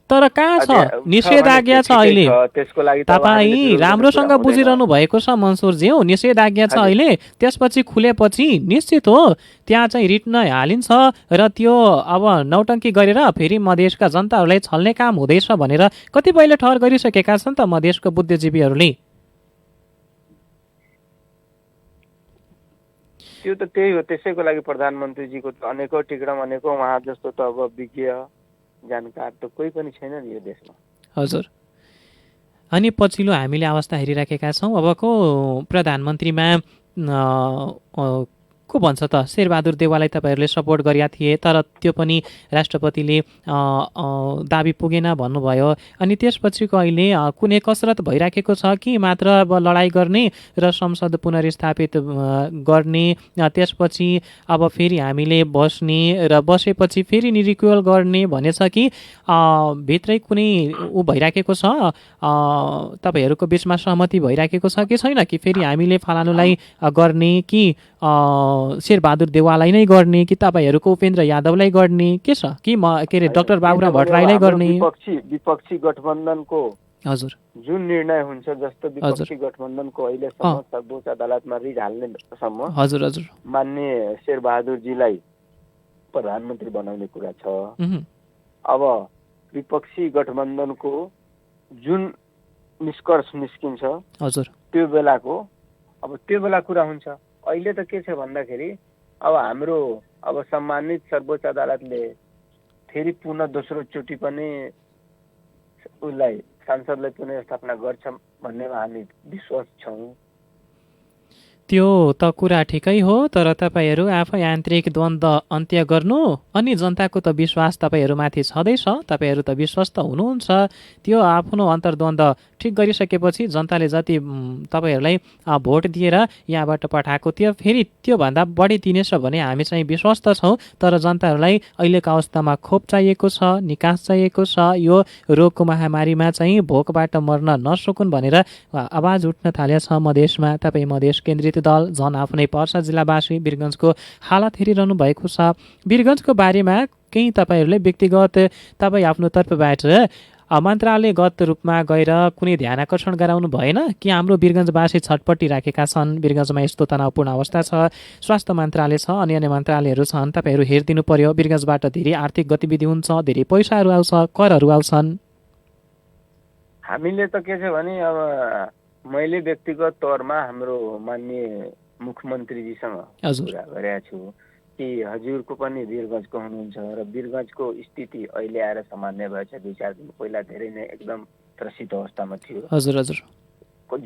तर कहाँ छ छ निषेधाज्ञा छ भने अहिले ठिकै छ, त्यसको लागि त अब हामीले तपाईँ विरोध राम्रोसँग गर्नु बुझिरहनु भएको छ मनसुरज्यू निषेधाज्ञा छ हजुर। अहिले त्यसपछि खुलेपछि निश्चित हो त्यहाँ चाहिँ रिट्न हालिन्छ र त्यो अब नौटङ्की गरेर फेरि मधेसका जनताहरूलाई छल्ने काम हुँदैछ भनेर कतिपयले ठहर गरिसकेका छन् त मधेसको बुद्धिजीवीहरूले त्यो त त्यही हो, त्यसैको लागि प्रधानमन्त्रीजीको त अनेकौँ टिक्रम अनेकौँ उहाँ जस्तो त अब विज्ञ जानकार त कोही पनि छैन नि यो देशमा। हजुर अनि पछिल्लो हामीले अवस्था हेरिराखेका छौँ अबको प्रधानमन्त्रीमा को भन्छ त शेरबहादुर देउवालाई तपाईँहरूले सपोर्ट गरेका थिए तर त्यो पनि राष्ट्रपतिले दाबी पुगेन भन्नुभयो अनि त्यसपछिको अहिले कुनै कसरत भइराखेको छ कि मात्र अब लडाइँ गर्ने र संसद पुनर्स्थापित गर्ने त्यसपछि अब फेरि हामीले बस्ने र बसेपछि फेरि निरिक्युअल गर्ने भनेछ कि भित्रै कुनै ऊ भइराखेको छ तपाईँहरूको बिचमा सहमति भइराखेको छ कि छैन कि फेरि हामीले फलानुलाई गर्ने कि शेरबहादुर देउवालाई नै गर्ने कि तपाईँहरूको उपेन्द्र यादवलाई गर्ने के छ कि के अरे डाक्टर बाबुराम भट्टराईलाई गर्ने विपक्षी गठबन्धनको हजुर जुन निर्णय हुन्छ जस्तो विपक्षी गठबन्धनको अहिलेसम्म सर्वोच्च अदालतमा रिट हाल्नेसम्म हजुर हजुर मान्य शेरबहादुरजीलाई प्रधानमन्त्री बनाउने कुरा छ। अब विपक्षी गठबन्धनको जुन निष्कर्ष निस्किन्छ हजुर त्यो बेला कुरा हुन्छ। अहिले त के छ भन्दाखेरि अब हाम्रो अब सम्मानित सर्वोच्च अदालतले फेरि पुनः दोस्रो चोटि पनि उसलाई सांसदलाई पुनर्स्थापना गर्छ भन्नेमा हामी विश्वास छौँ। त्यो त कुरा ठिकै हो तर तपाईँहरू आफै आन्तरिक द्वन्द्व अन्त्य गर्नु अनि जनताको त विश्वास तपाईँहरूमाथि छँदैछ, तपाईँहरू त विश्वस्त हुनुहुन्छ। त्यो आफ्नो अन्तर्द्वन्द्व ठिक गरिसकेपछि जनताले जति तपाईँहरूलाई भोट दिएर यहाँबाट पठाएको थियो फेरि त्योभन्दा बढी दिनेछ भने हामी चाहिँ विश्वस्त छौँ। तर जनताहरूलाई अहिलेको अवस्थामा खोप चाहिएको छ, निकास चाहिएको छ, यो रोगको महामारीमा चाहिँ भोकबाट मर्न नसकुन् भनेर आवाज उठ्न थालेछ मधेसमा। तपाईँ मधेस केन्द्रित दल झन् आफ्नै पर्सा जिल्लावासी वीरगञ्जको हालत हेरिरहनु भएको छ। वीरगञ्जको बारेमा केही तपाईँहरूले व्यक्तिगत तपाईँ आफ्नो तर्फबाट मन्त्रालयगत रूपमा गएर कुनै ध्यान आकर्षण गराउनु भएन कि हाम्रो वीरगञ्जवासी छटपट्टि राखेका छन्, वीरगञ्जमा यस्तो तनावपूर्ण अवस्था छ, स्वास्थ्य मन्त्रालय छ, अन्य मन्त्रालयहरू छन्, तपाईँहरू हेरिदिनु पर्यो, वीरगञ्जबाट धेरै आर्थिक गतिविधि हुन्छ, धेरै पैसाहरू आउँछ, करहरू आउँछन्। हामीले त के छ भने अब मैले व्यक्तिगत तौरमा हाम्रो माननीय मुख्यमन्त्रीजीसँग कुरा गरेका छु कि हजुरको पनि वीरगञ्जको हुनुहुन्छ र वीरगञ्जको स्थिति अहिले आएर सामान्य भएछ। 2-4 दिन पहिला धेरै नै एकदम त्रसित अवस्थामा थियो। हजुर हजुर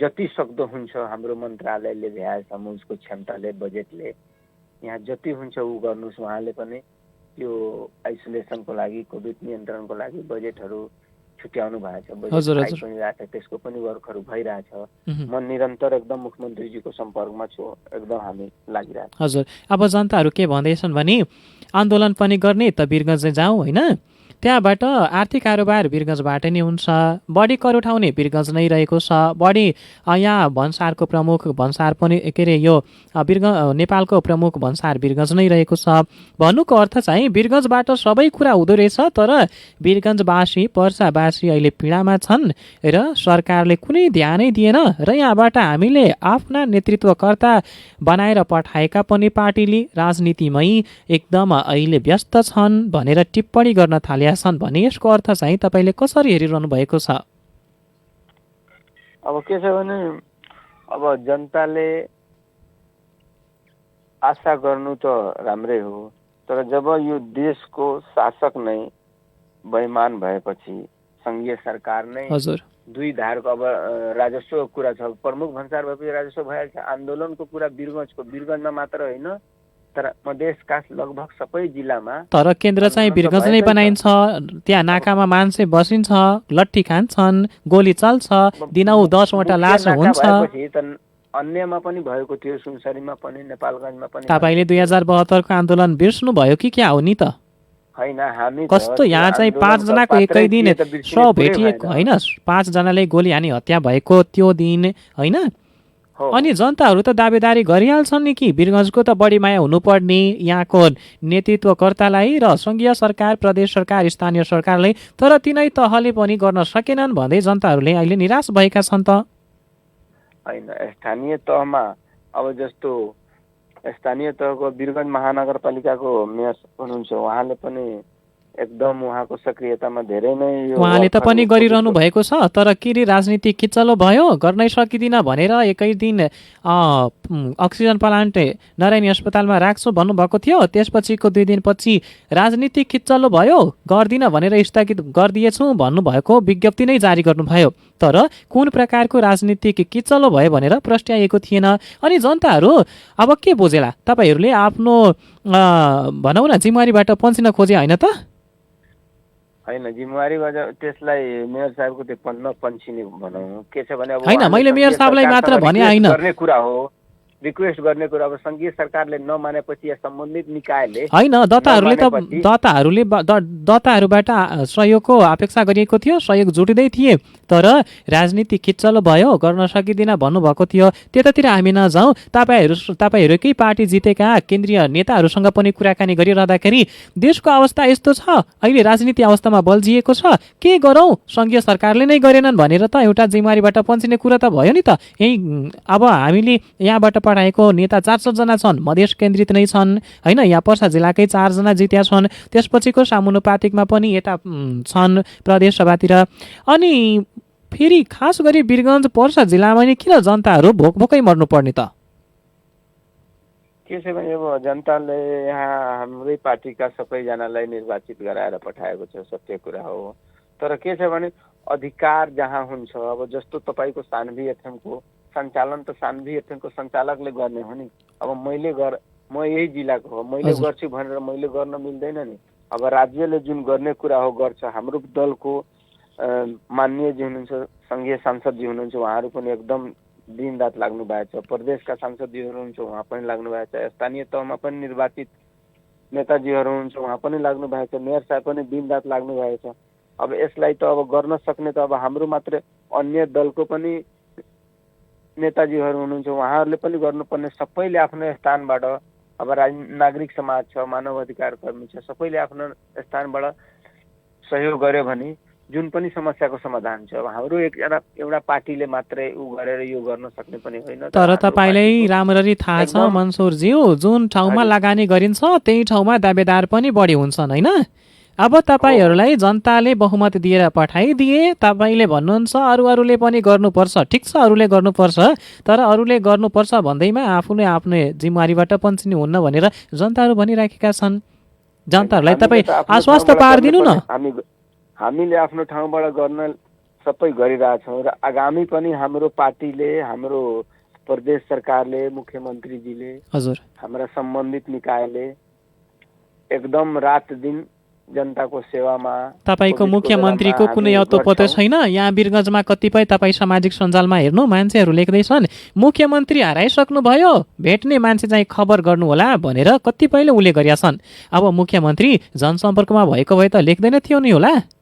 जति सक्दो हुन्छ हाम्रो मन्त्रालयले भ्याएसम्म उसको क्षमताले बजेटले यहाँ जति हुन्छ ऊ गर्नुहोस्। उहाँले पनि त्यो आइसोलेसनको लागि कोभिड नियन्त्रणको लागि बजेटहरू छुट्याउनु भएको छ, पनि रहेछ, त्यसको पनि वर्कहरू भइरहेछ। म निरन्तर एकदम मुख्यमन्त्रीजीको सम्पर्कमा छु, एकदम हामी लागिरहेछ। हजुर अब जनताहरू के भन्दैछन् भने आन्दोलन पनि गर्ने त वीरगञ्ज जाउँ होइन, त्यहाँबाट आर्थिक कारोबार वीरगञ्जबाट नै हुन्छ, बढी कर उठाउने वीरगञ्ज नै रहेको छ, बढी यहाँ भन्सारको प्रमुख भन्सार पनि के अरे यो नेपालको प्रमुख भन्सार वीरगञ्ज नै रहेको छ। भन्नुको अर्थ चाहिँ वीरगञ्जबाट सबै कुरा हुँदो रहेछ तर वीरगञ्जवासी पर्सावासी अहिले पीडामा छन् र सरकारले कुनै ध्यानै दिएन र यहाँबाट हामीले आफ्ना नेतृत्वकर्ता बनाएर पठाएका पनि पार्टीले राजनीतिमै एकदम अहिले व्यस्त छन् भनेर टिप्पणी गर्न थाले छन् भने यसको अर्थ चाहिँ तपाईँले कसरी हेरिरहनु भएको छ? अब के छ भने अब जनताले आशा गर्नु त राम्रै हो तर जब यो देशको शासक नै बेइमान भएपछि संघीय सरकार नै दुई धारको अब राजस्व कुरा छ, प्रमुख भन्सार भएपछि राजस्व भइहाल्छ। आन्दोलनको कुरा वीरगञ्जमा मात्र होइन तर मधेसका लगभग सबै जिल्लामा, तर केन्द्र चाहिँ वीरगञ्ज नै बनाइन्छ। त्यहाँ नाकामा मान्छे बसिन्छ, लट्ठी खान्छन्, गोली चल्छ, दिनौ 10 वटा लास हुन्छ। अन्यमा पनि भएको थियो, सुनसरीमा पनि, नेपालगञ्जमा पनि। तपाईले 2072 को आन्दोलन बिर्सनु भयो कि क्या हो नि त? हैन, हामी कस्तो यहाँ चाहिँ 5 जनाको एकै दिन शव भेटिएको होइन, 5 जनाले गोली हानी हत्या भएको त्यो दिन होइन। हो। अनि जनताहरू त दावेदारी गरिहाल्छन् नि कि वीरगञ्जको त बढी माया हुनुपर्ने यहाँको नेतृत्वकर्तालाई र सङ्घीय सरकार, प्रदेश सरकार, स्थानीय सरकारले, तर तिनै तहले पनि गर्न सकेनन् भन्दै जनताहरूले अहिले निराश भएका छन् त। होइन, स्थानीय तहमा अब जस्तो स्थानीय तहको वीरगञ्ज महानगरपालिकाको मेयर हुनुहुन्छ, उहाँले पनि एकदम उहाँको सक्रियतामा धेरै नै यो उहाँले त पनि वर्कहरू गरिरहनु भएको छ, तर के रे राजनीति खिचलो भयो, गर्नै सकिदिन भनेर एकै दिन अक्सिजन प्लान्ट नारायणी अस्पतालमा राख्छु भन्नुभएको थियो। त्यसपछिको 2 दिनपछि राजनीति खिचलो भयो, गर्दिन भनेर स्थगित गरिदिएछु भन्नुभएको विज्ञप्ति नै जारी गर्नुभयो। तर कुन प्रकारको राजनीतिक किचलो भयो भनेर प्रश्नाइएको थिएन। अनि जनताहरू अब के बुझेला? तपाईँहरूले आफ्नो भनौँ न जिम्मेवारीबाट पन्सिन खोजे होइन त? होइन, जिम्मेवारी त्यसलाई मेयर साहबको त्यो नपन्सिने भनौँ के छ भने अब होइन, मैले मेयर साहबलाई मात्र भने होइन, गर्ने कुरा हो, रिक्वेस्ट गर्ने कुरा। अब सङ्घीय सरकारले नमानेपछि या सम्बन्धित निकायले होइन, दत्ताहरूबाट सहयोगको अपेक्षा गरिएको थियो, सहयोग जुटिँदै थिए, तर राजनीति खिचलो भयो, गर्न सकिँदैन भन्नुभएको थियो। त्यतातिर हामी नजाउँ। तपाईँहरूकै पार्टी जितेका केन्द्रीय नेताहरूसँग पनि कुराकानी गरिरहँदाखेरि देशको अवस्था यस्तो छ, अहिले राजनीति अवस्थामा बल्झिएको छ, के गरौँ, सङ्घीय सरकारले नै गरेनन् भनेर त एउटा जिम्मेवारीबाट पन्सिने कुरा त भयो नि त। यही अब हामीले यहाँबाट पठाएको नेता 400 जना छन्, मधेस केन्द्रित नै छन् होइन। यहाँ पर्सा जिल्लाकै 4 जना जित्या छन्, त्यसपछिको सामुनुपातिकमा पनि यता छन् प्रदेश सभातिर। अनि फेरि खास गरी वीरगञ्ज पर्सा जिल्लामा नि किन जनताहरू भोकभोकै मर्नुपर्ने त? के छ भने अब जनताले यहाँ हाम्रै पार्टीका सबैजनालाई निर्वाचित गराएर पठाएको छ, सत्य कुरा हो। तर के छ भने अधिकार जहाँ हुन्छ, अब जस्तो तपाईँको सानभी एफएमको सञ्चालन त सानभी एफएमको सञ्चालकले गर्ने हो नि। अब म यही जिल्लाको हो, मैले गर्छु भनेर मैले गर्न मिल्दैन नि। अब राज्यले जुन गर्ने कुरा हो गर्छ। हाम्रो दलको माननीय जी हुनुहुन्छ, सङ्घीय सांसदजी हुनुहुन्छ, उहाँहरू पनि एकदम दिन रात लाग्नु भएको छ। प्रदेशका सांसदजीहरू हुनुहुन्छ, उहाँ पनि लाग्नु भएको छ। स्थानीय तहमा पनि निर्वाचित नेताजीहरू हुनुहुन्छ, उहाँ पनि लाग्नु भएको छ। मेयर साहब पनि दिन रात लाग्नु भएको छ। अब यसलाई त अब गर्न सक्ने त अब हाम्रो मात्र अन्य दलको पनि नेताजीहरू हुनुहुन्छ, उहाँहरूले पनि गर्नुपर्ने। सबैले आफ्नो स्थानबाट, अब नागरिक समाज छ, मानव अधिकार कर्मी छ, सबैले आफ्नो स्थानबाट सहयोग गर्यो भने जुन पनि समस्याको समाधान छ। अब हाम्रो एउटा पार्टीले मात्रै गरेर यो गर्न सक्ने पनि होइन। तर तपाईँलाई राम्ररी थाहा छ मनसुरज्यू, जुन ठाउँमा लगानी गरिन्छ त्यही ठाउँमा दावेदार पनि बढी हुन्छन् होइन। अब तपाईँहरूलाई जनताले बहुमत दिएर पठाइदिए, तपाईँले भन्नुहुन्छ अरूले पनि गर्नुपर्छ। ठिक छ, अरूले गर्नुपर्छ, तर अरूले गर्नुपर्छ भन्दैमा आफूले आफ्नो जिम्मेवारीबाट पन्सिने हुन्न भनेर जनताहरू भनिराखेका छन्। जनताहरूलाई तपाईँ आश्वस्त पारिदिनु न। हामीले आफ्नो ठाउँबाट गर्न सबै गरिरहेछौँ र आगामी पनि हाम्रो पार्टीले, हाम्रो प्रदेश सरकारले, मुख्यमन्त्रीजीले, हजुर, हाम्रा सम्बन्धित निकायले एकदम रात दिन जनताको सेवामा। तपाईँको मुख्यमन्त्रीको कुनै अत्तो पत्तो छैन? यहाँ वीरगञ्जमा कतिपय तपाईँ सामाजिक सञ्जालमा हेर्नु, मान्छेहरू लेख्दैछन् मुख्यमन्त्री हराइसक्नुभयो, भेट्ने मान्छे चाहिँ खबर गर्नुहोला भनेर कतिपयले उल्लेख गरेका छन्। अब मुख्यमन्त्री जनसम्पर्कमा भएको भए त लेख्दैन थियो नि होला?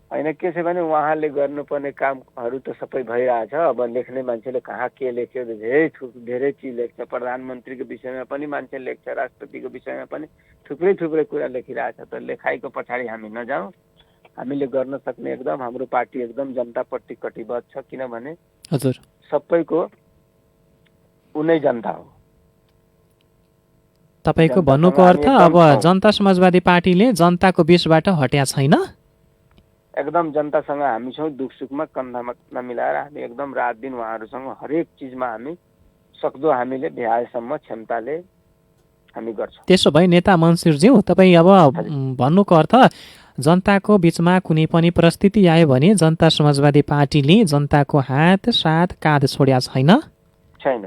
होइन, के छ भने उहाँले गर्नुपर्ने कामहरू त सबै भइरहेछ। अब लेख्ने मान्छेले कहाँ के लेख्यो, धेरै चिज लेख्छ। प्रधानमन्त्रीको विषयमा पनि मान्छे लेख्छ, राष्ट्रपतिको विषयमा पनि थुप्रै कुरा लेखिरहेछ। त लेखाइको पछाडि हामी नजाउँ। हामीले गर्न सक्ने एकदम हाम्रो पार्टी एकदम जनताप्रति कटिबद्ध छ, किनभने हजुर सबैको उनै जनता हो। तपाईँको भन्नुको अर्थ अब जनता समाजवादी पार्टीले जनताको बीचबाट हट्या छैन? एकदम जनतासँग हामी छौँ, दुख सुखमा कन्धामा नमिलाएर हामी एकदम रात दिन उहाँहरूसँग हरेक चिजमा हामी सक्दो हामीले भ्याएसम्म क्षमताले हामी गर्छौँ। त्यसो भए नेता मनसुरज्यू, तपाईँ अब भन्नुको अर्थ जनताको बिचमा कुनै पनि परिस्थिति आयो भने जनता समाजवादी पार्टीले जनताको हात साथ काँध छोड्या छैन? छैन।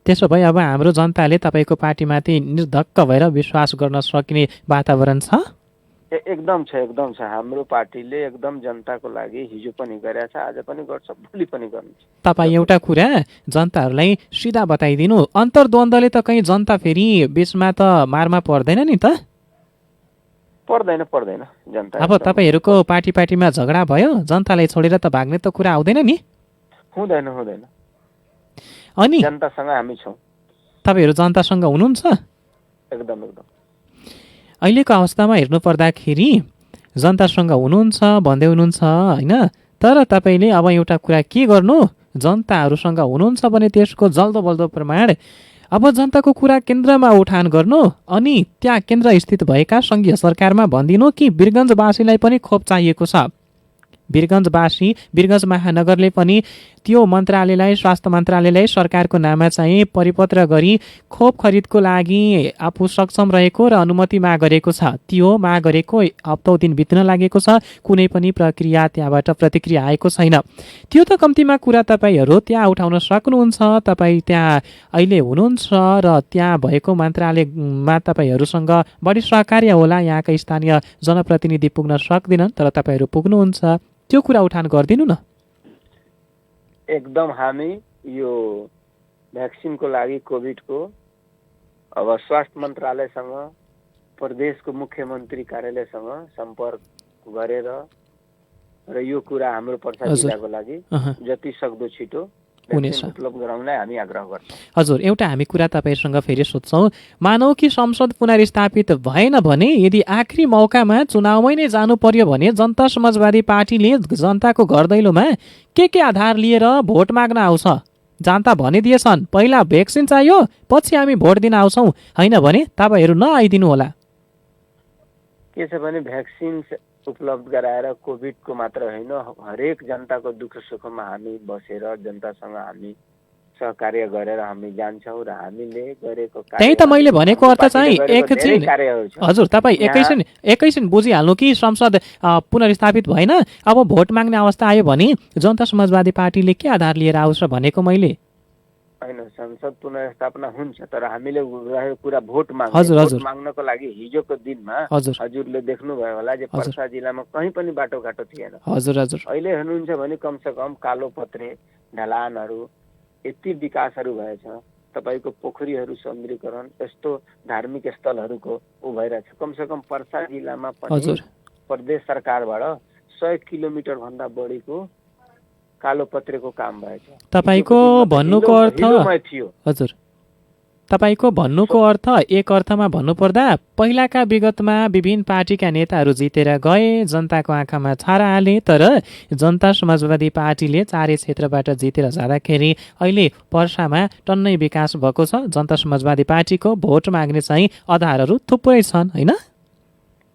त्यसो भए अब हाम्रो जनताले तपाईँको पार्टीमाथि निर्धक्क भएर विश्वास गर्न सकिने वातावरण छ? एकदम छ। हाम्रो पार्टीले एकदम जनताको लागि हिजो पनि गरेछ, आज पनि गर्छ, भोलि पनि गर्छ। तपाईँ एउटा कुरा जनताहरूलाई सिधा बताइदिनु, अन्तर्द्वन्द्वले त कहीँ जनता फेरि बिचमा त मारमा पर्दैन नि त? पर्दैन जनता। अब तपाईँहरूको पार्टीमा झगडा भयो, जनतालाई छोडेर त भाग्ने त कुरा आउँदैन नि? हुँदैन। अनि जनतासँग हामी छौँ। तपाईँहरू जनतासँग हुनुहुन्छ? एकदम एकदम। अहिलेको अवस्थामा हेर्नु पर्दाखेरि जनतासँग हुनुहुन्छ भन्दै हुनुहुन्छ होइन, तर तपाईँले अब एउटा कुरा के गर्नु, जनताहरूसँग हुनुहुन्छ भने त्यसको जल्दो बल्दो प्रमाण अब जनताको कुरा केन्द्रमा उठान गर्नु अनि त्यहाँ केन्द्र स्थित भएका सङ्घीय सरकारमा भनिदिनु कि वीरगञ्जवासीलाई पनि खोप चाहिएको छ। वीरगञ्ज महानगरले पनि त्यो मन्त्रालयलाई, स्वास्थ्य मन्त्रालयलाई सरकारको नाममा चाहिँ परिपत्र गरी खोप खरिदको लागि आफू सक्षम रहेको र अनुमति माग गरेको छ। त्यो माग गरेको हप्तौँ दिन बित्न लागेको छ, कुनै पनि प्रक्रिया त्यहाँबाट प्रतिक्रिया आएको छैन। त्यो त कम्तीमा कुरा तपाईँहरू त्यहाँ उठाउन सक्नुहुन्छ। तपाईँ त्यहाँ अहिले हुनुहुन्छ र त्यहाँ भएको मन्त्रालयमा तपाईँहरूसँग बढी सहकार्य होला, यहाँका स्थानीय जनप्रतिनिधि पुग्न सक्दैनन् तर तपाईँहरू पुग्नुहुन्छ, त्यो कुरा उठान गरिदिनु न। एकदम हामी यो भ्याक्सिनको लागि कोभिडको अब स्वास्थ्य मन्त्रालयसँग प्रदेशको मुख्यमन्त्री कार्यालयसँग सम्पर्क गरेर र यो कुरा हाम्रो पर्सा जिल्लाको लागि जति सक्दो छिटो हुनेछ उपलब्ध गराउनलाई हामी आग्रह गर्छौँ। हजुर, एउटा हामी कुरा तपाईँसँग फेरि सोध्छौँ, मानौ कि संसद पुनर्स्थापित भएन भने यदि आखिरी मौकामा चुनावमै नै जानु पर्यो भने जनता समाजवादी पार्टीले जनताको घर दैलोमा के आधार लिएर भोट माग्न आउँछ? जनता भनिदिएछन् पहिला भ्याक्सिन चाहियो, पछि हामी भोट दिन आउँछौँ, होइन भने तपाईँहरू नआइदिनु होला। के छ भने भ्याक्सिन उपलब्ध गराएर कोभिडको मात्र होइन, हरेक जनताको दुःख सुखमा हामी बसेर जनतासँग हामी सहकार्य गरेर हामी जान्छौँ र हामीले गरेको त्यही त मैले भनेको अर्थ चाहिँ एकैछिन हजुर तपाईँ एकैछिन बुझिहाल्नु कि संसद पुनर्स्थापित भएन, अब भोट माग्ने अवस्था आयो भने जनता समाजवादी पार्टीले के आधार लिएर आउँछ भनेको मैले होइन। संसद पुनर्स्थापना हुन्छ तर हामीले रहेको कुरा भोट माग्नको लागि हिजोको दिनमा हजुरले देख्नुभयो होला जे पर्सा जिल्लामा कहीँ पनि बाटोघाटो थिएन। अहिले हेर्नुहुन्छ भने कमसेकम कालोपत्रे ढलानहरू यति विकासहरू भएछ, तपाईँको पोखरीहरू सौन्दर्यीकरण, यस्तो धार्मिक स्थलहरूको ऊ भइरहेछ। कमसेकम पर्सा जिल्लामा पनि प्रदेश सरकारबाट 100 किलोमिटर भन्दा बढीको कालोपत्रेको काम भएछ। तपाईको भन्नुको अर्थ हजुर तपाईको भन्नुको अर्थ एक अर्थमा भन्नुपर्दा पहिलाका विगतमा विभिन्न पार्टीका नेताहरू जितेर गए, जनताको आँखामा छारा हाले, तर जनता समाजवादी पार्टीले चारै क्षेत्रबाट जितेर जाँदाखेरि अहिले पर्सामा टन्नै विकास भएको छ। जनता समाजवादी पार्टीको भोट माग्ने चाहिँ आधारहरू थुप्रै छन्, होइन?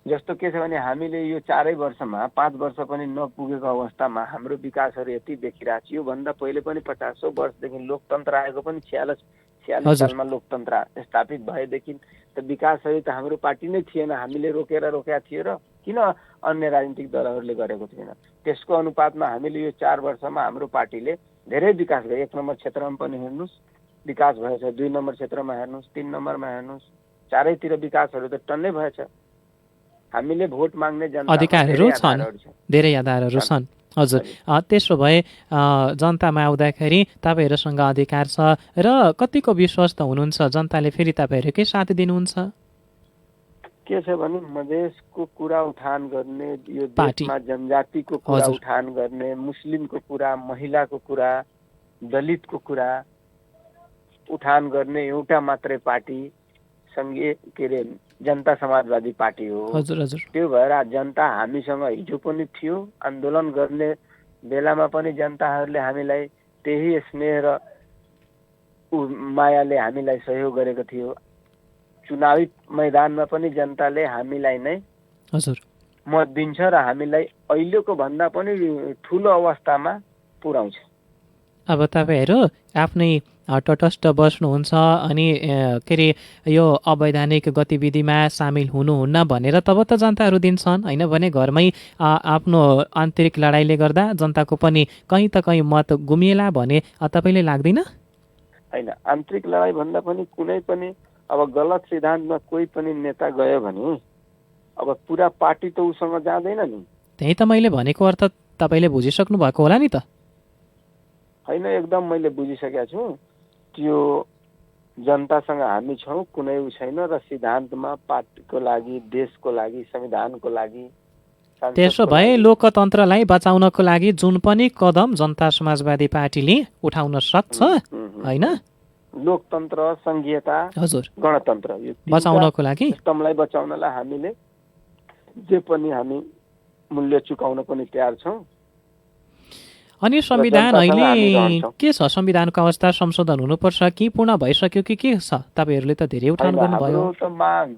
जस्तो के छ भने हामीले यो 4 वर्षमा 5 वर्ष पनि नपुगेको अवस्थामा हाम्रो विकासहरू यति देखिरहेको छ। योभन्दा पहिले पनि 50 वर्षदेखि लोकतन्त्र आएको पनि 46 सालमा लोकतन्त्र स्थापित भएदेखि त विकासहरू त हाम्रो पार्टी नै थिएन, हामीले रोकेका थियो र किन अन्य राजनीतिक दलहरूले गरेको थिएन। त्यसको अनुपातमा हामीले यो 4 वर्षमा हाम्रो पार्टीले धेरै विकास गर्यो। 1 नम्बर क्षेत्रमा पनि हेर्नुहोस् विकास भएछ, 2 नम्बर क्षेत्रमा हेर्नुहोस्, 3 नम्बरमा हेर्नुहोस्, चारैतिर विकासहरू त टन्नै भएछ। हामीले भोट माग्ने जनता अधिकारहरू छन्, धेरै आधारहरू छन्। हजुर, त्यसो भए जनतामा आउँदाखेरि तपाईँहरूसँग अधिकार छ र कतिको विश्वस्त हुनुहुन्छ जनताले फेरि तपाईँहरूकै साथ दिनुहुन्छ? के छ भने मधेसको कुरा उठान गर्ने, यो देशमा जनजातिको कुरा उठान गर्ने, मुस्लिमको कुरा, महिलाको कुरा, दलितको कुरा उठान गर्ने एउटा मात्रै पार्टी संघीय के अरे जनता समाजवादी पार्टी हो। त्यो भएर जनता हामीसँग हिजो पनि थियो, आन्दोलन गर्ने बेलामा पनि जनताहरूले हामीलाई त्यही स्नेह र मायाले हामीलाई सहयोग गरेको थियो। चुनावी मैदानमा पनि जनताले हामीलाई नै मत दिन्छ र हामीलाई अहिलेको भन्दा पनि ठुलो अवस्थामा पुर्याउँछ। अब तपाईँहरू आफ्नै तटस्थ बस्नुहुन्छ अनि के अरे यो अवैधानिक गतिविधिमा सामेल हुनुहुन्न भनेर तब त जनताहरू दिन्छन्, होइन भने घरमै आफ्नो आन्तरिक लडाइँले गर्दा जनताको पनि कहीँ त कहीँ मत गुमिएला भने तपाईँले लाग्दैन? होइन, आन्तरिक लडाइँ भन्दा पनि कुनै पनि अब गलत सिद्धान्तमा कोही पनि नेता गयो भने अब पुरा पार्टी त उसँग जाँदैन नि। त्यही त मैले भनेको अर्थ तपाईँले बुझिसक्नु भएको होला नि त? होइन, एकदम मैले बुझिसकेको छु। त्यो जनतासँग हामी छौँ, कुनै उ छैन र सिद्धान्तमा पार्टीको लागि, देशको लागि, संविधानको लागि। त्यसो भए लोकतन्त्रलाई बचाउनको लागि जुन पनि कदम जनता समाजवादी पार्टीले उठाउन सक्छ होइन? लोकतन्त्र, संघीयता, हजुर, गणतन्त्र यो बचाउनको लागि सिस्टमलाई बचाउनलाई हामीले जे पनि हामी मूल्य चुकाउन पनि तयार छौँ। अनि संविधान अहिले के छ? संविधानको अवस्था संशोधन हुनुपर्छ कि पूर्ण भइसक्यो कि के छ? तपाईँहरूले त धेरै उठान गर्नुभयो। हाम्रो त माग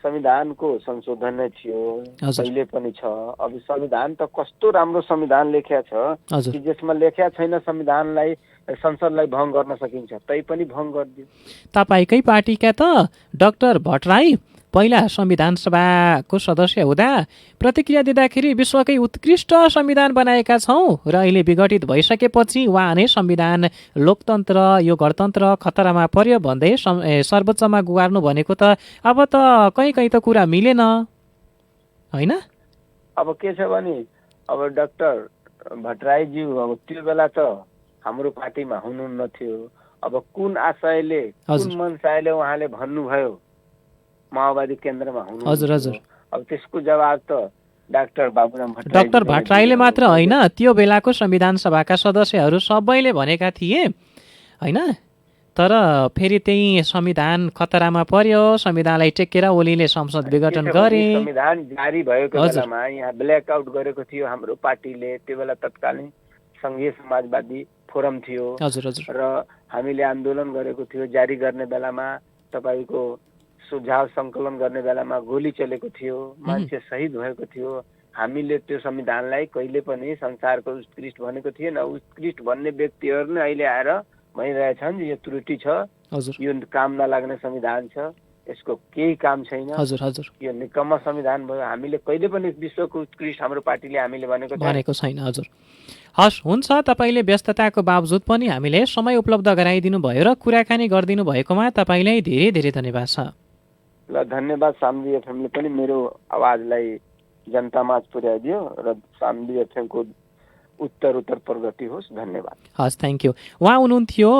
संविधानको संशोधन नै थियो, अहिले पनि छ। अब संविधान त कस्तो राम्रो संविधान लेख्या छ कि जसमा लेख्या छैन संविधानलाई संसदलाई भङ्ग गर्न सकिन्छ, तै पनि भङ्ग गरिदियो। तपाईँकै पार्टीका त डाक्टर भट्टराई पहिला संविधान सभाको सदस्य हुँदा प्रतिक्रिया दिँदाखेरि विश्वकै उत्कृष्ट संविधान बनाएका छौँ र अहिले विघटित भइसकेपछि उहाँ नै संविधान, लोकतन्त्र, यो गणतन्त्र खतरामा पर्यो भन्दै सर्वोच्चमा गुहार्नु भनेको त अब त कहीँ कहीँ त कुरा मिलेन, होइन? अब के छ भने अब डाक्टर भट्टराईज्यू अब त्यो बेला त हाम्रो पार्टीमा हुनुहुन्न थियो। अब कुन आशयले, कुन मनसायले उहाँले भन्नुभयो माओवादी केन्द्रमा हुनु? हजुर हजुर। अब त्यसको जवाब त डाक्टर भट्टराईले मात्र होइन, त्यो बेलाको संविधान सभाका सदस्यहरू सबैले भनेका थिए, होइन? तर फेरि त्यही संविधान खतरामा पर्यो, संविधानलाई टेकेर ओलीले संसद विघटन गरे। संविधान जारी भएको बेलामा यहाँ ब्ल्याकआउट गरेको थियो हाम्रो पार्टीले। त्यो बेला तत्कालीन संघीय समाजवादी फोरम थियो र हामीले आन्दोलन गरेको थियो। जारी गर्ने बेलामा तपाईँको सुझाव सङ्कलन गर्ने बेलामा गोली चलेको थियो, मान्छे शहीद भएको थियो। हामीले त्यो संविधानलाई कहिले पनि संसारको उत्कृष्ट भनेको थिएन। उत्कृष्ट भन्ने व्यक्तिहरू नै अहिले आएर भनिरहेछन् यो त्रुटि छ, यो काम नलाग्ने संविधान छ, यसको केही काम छैन, यो निकम्मा संविधान भयो। हामीले कहिले पनि विश्वको उत्कृष्ट हाम्रो पार्टीले हामीले भनेको छैन। हजुर, हस्, हुन्छ। तपाईँले व्यस्तताको बावजुद पनि हामीले समय उपलब्ध गराइदिनु भयो र कुराकानी गरिदिनु भएकोमा तपाईँलाई धेरै धेरै धन्यवाद छ। ल, धन्यवाद। सामदी एफएमले पनि मेरो आवाजलाई जनतामाझ पुर्याइदियो र सामदी एफएमको उत्तर प्रगति होस्। धन्यवाद। हस्, थ्याङ्क यू। उहाँ हुनुहुन्थ्यो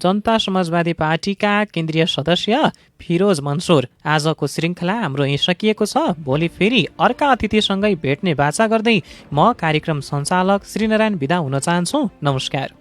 जनता समाजवादी पार्टीका केन्द्रीय सदस्य फिरोज मन्सुर। आजको श्रृङ्खला हाम्रो यहीँ सकिएको छ। भोलि फेरि अर्का अतिथिसँगै भेट्ने बाचा गर्दै म कार्यक्रम सञ्चालक श्रीनारायण बिदा हुन चाहन्छु। नमस्कार।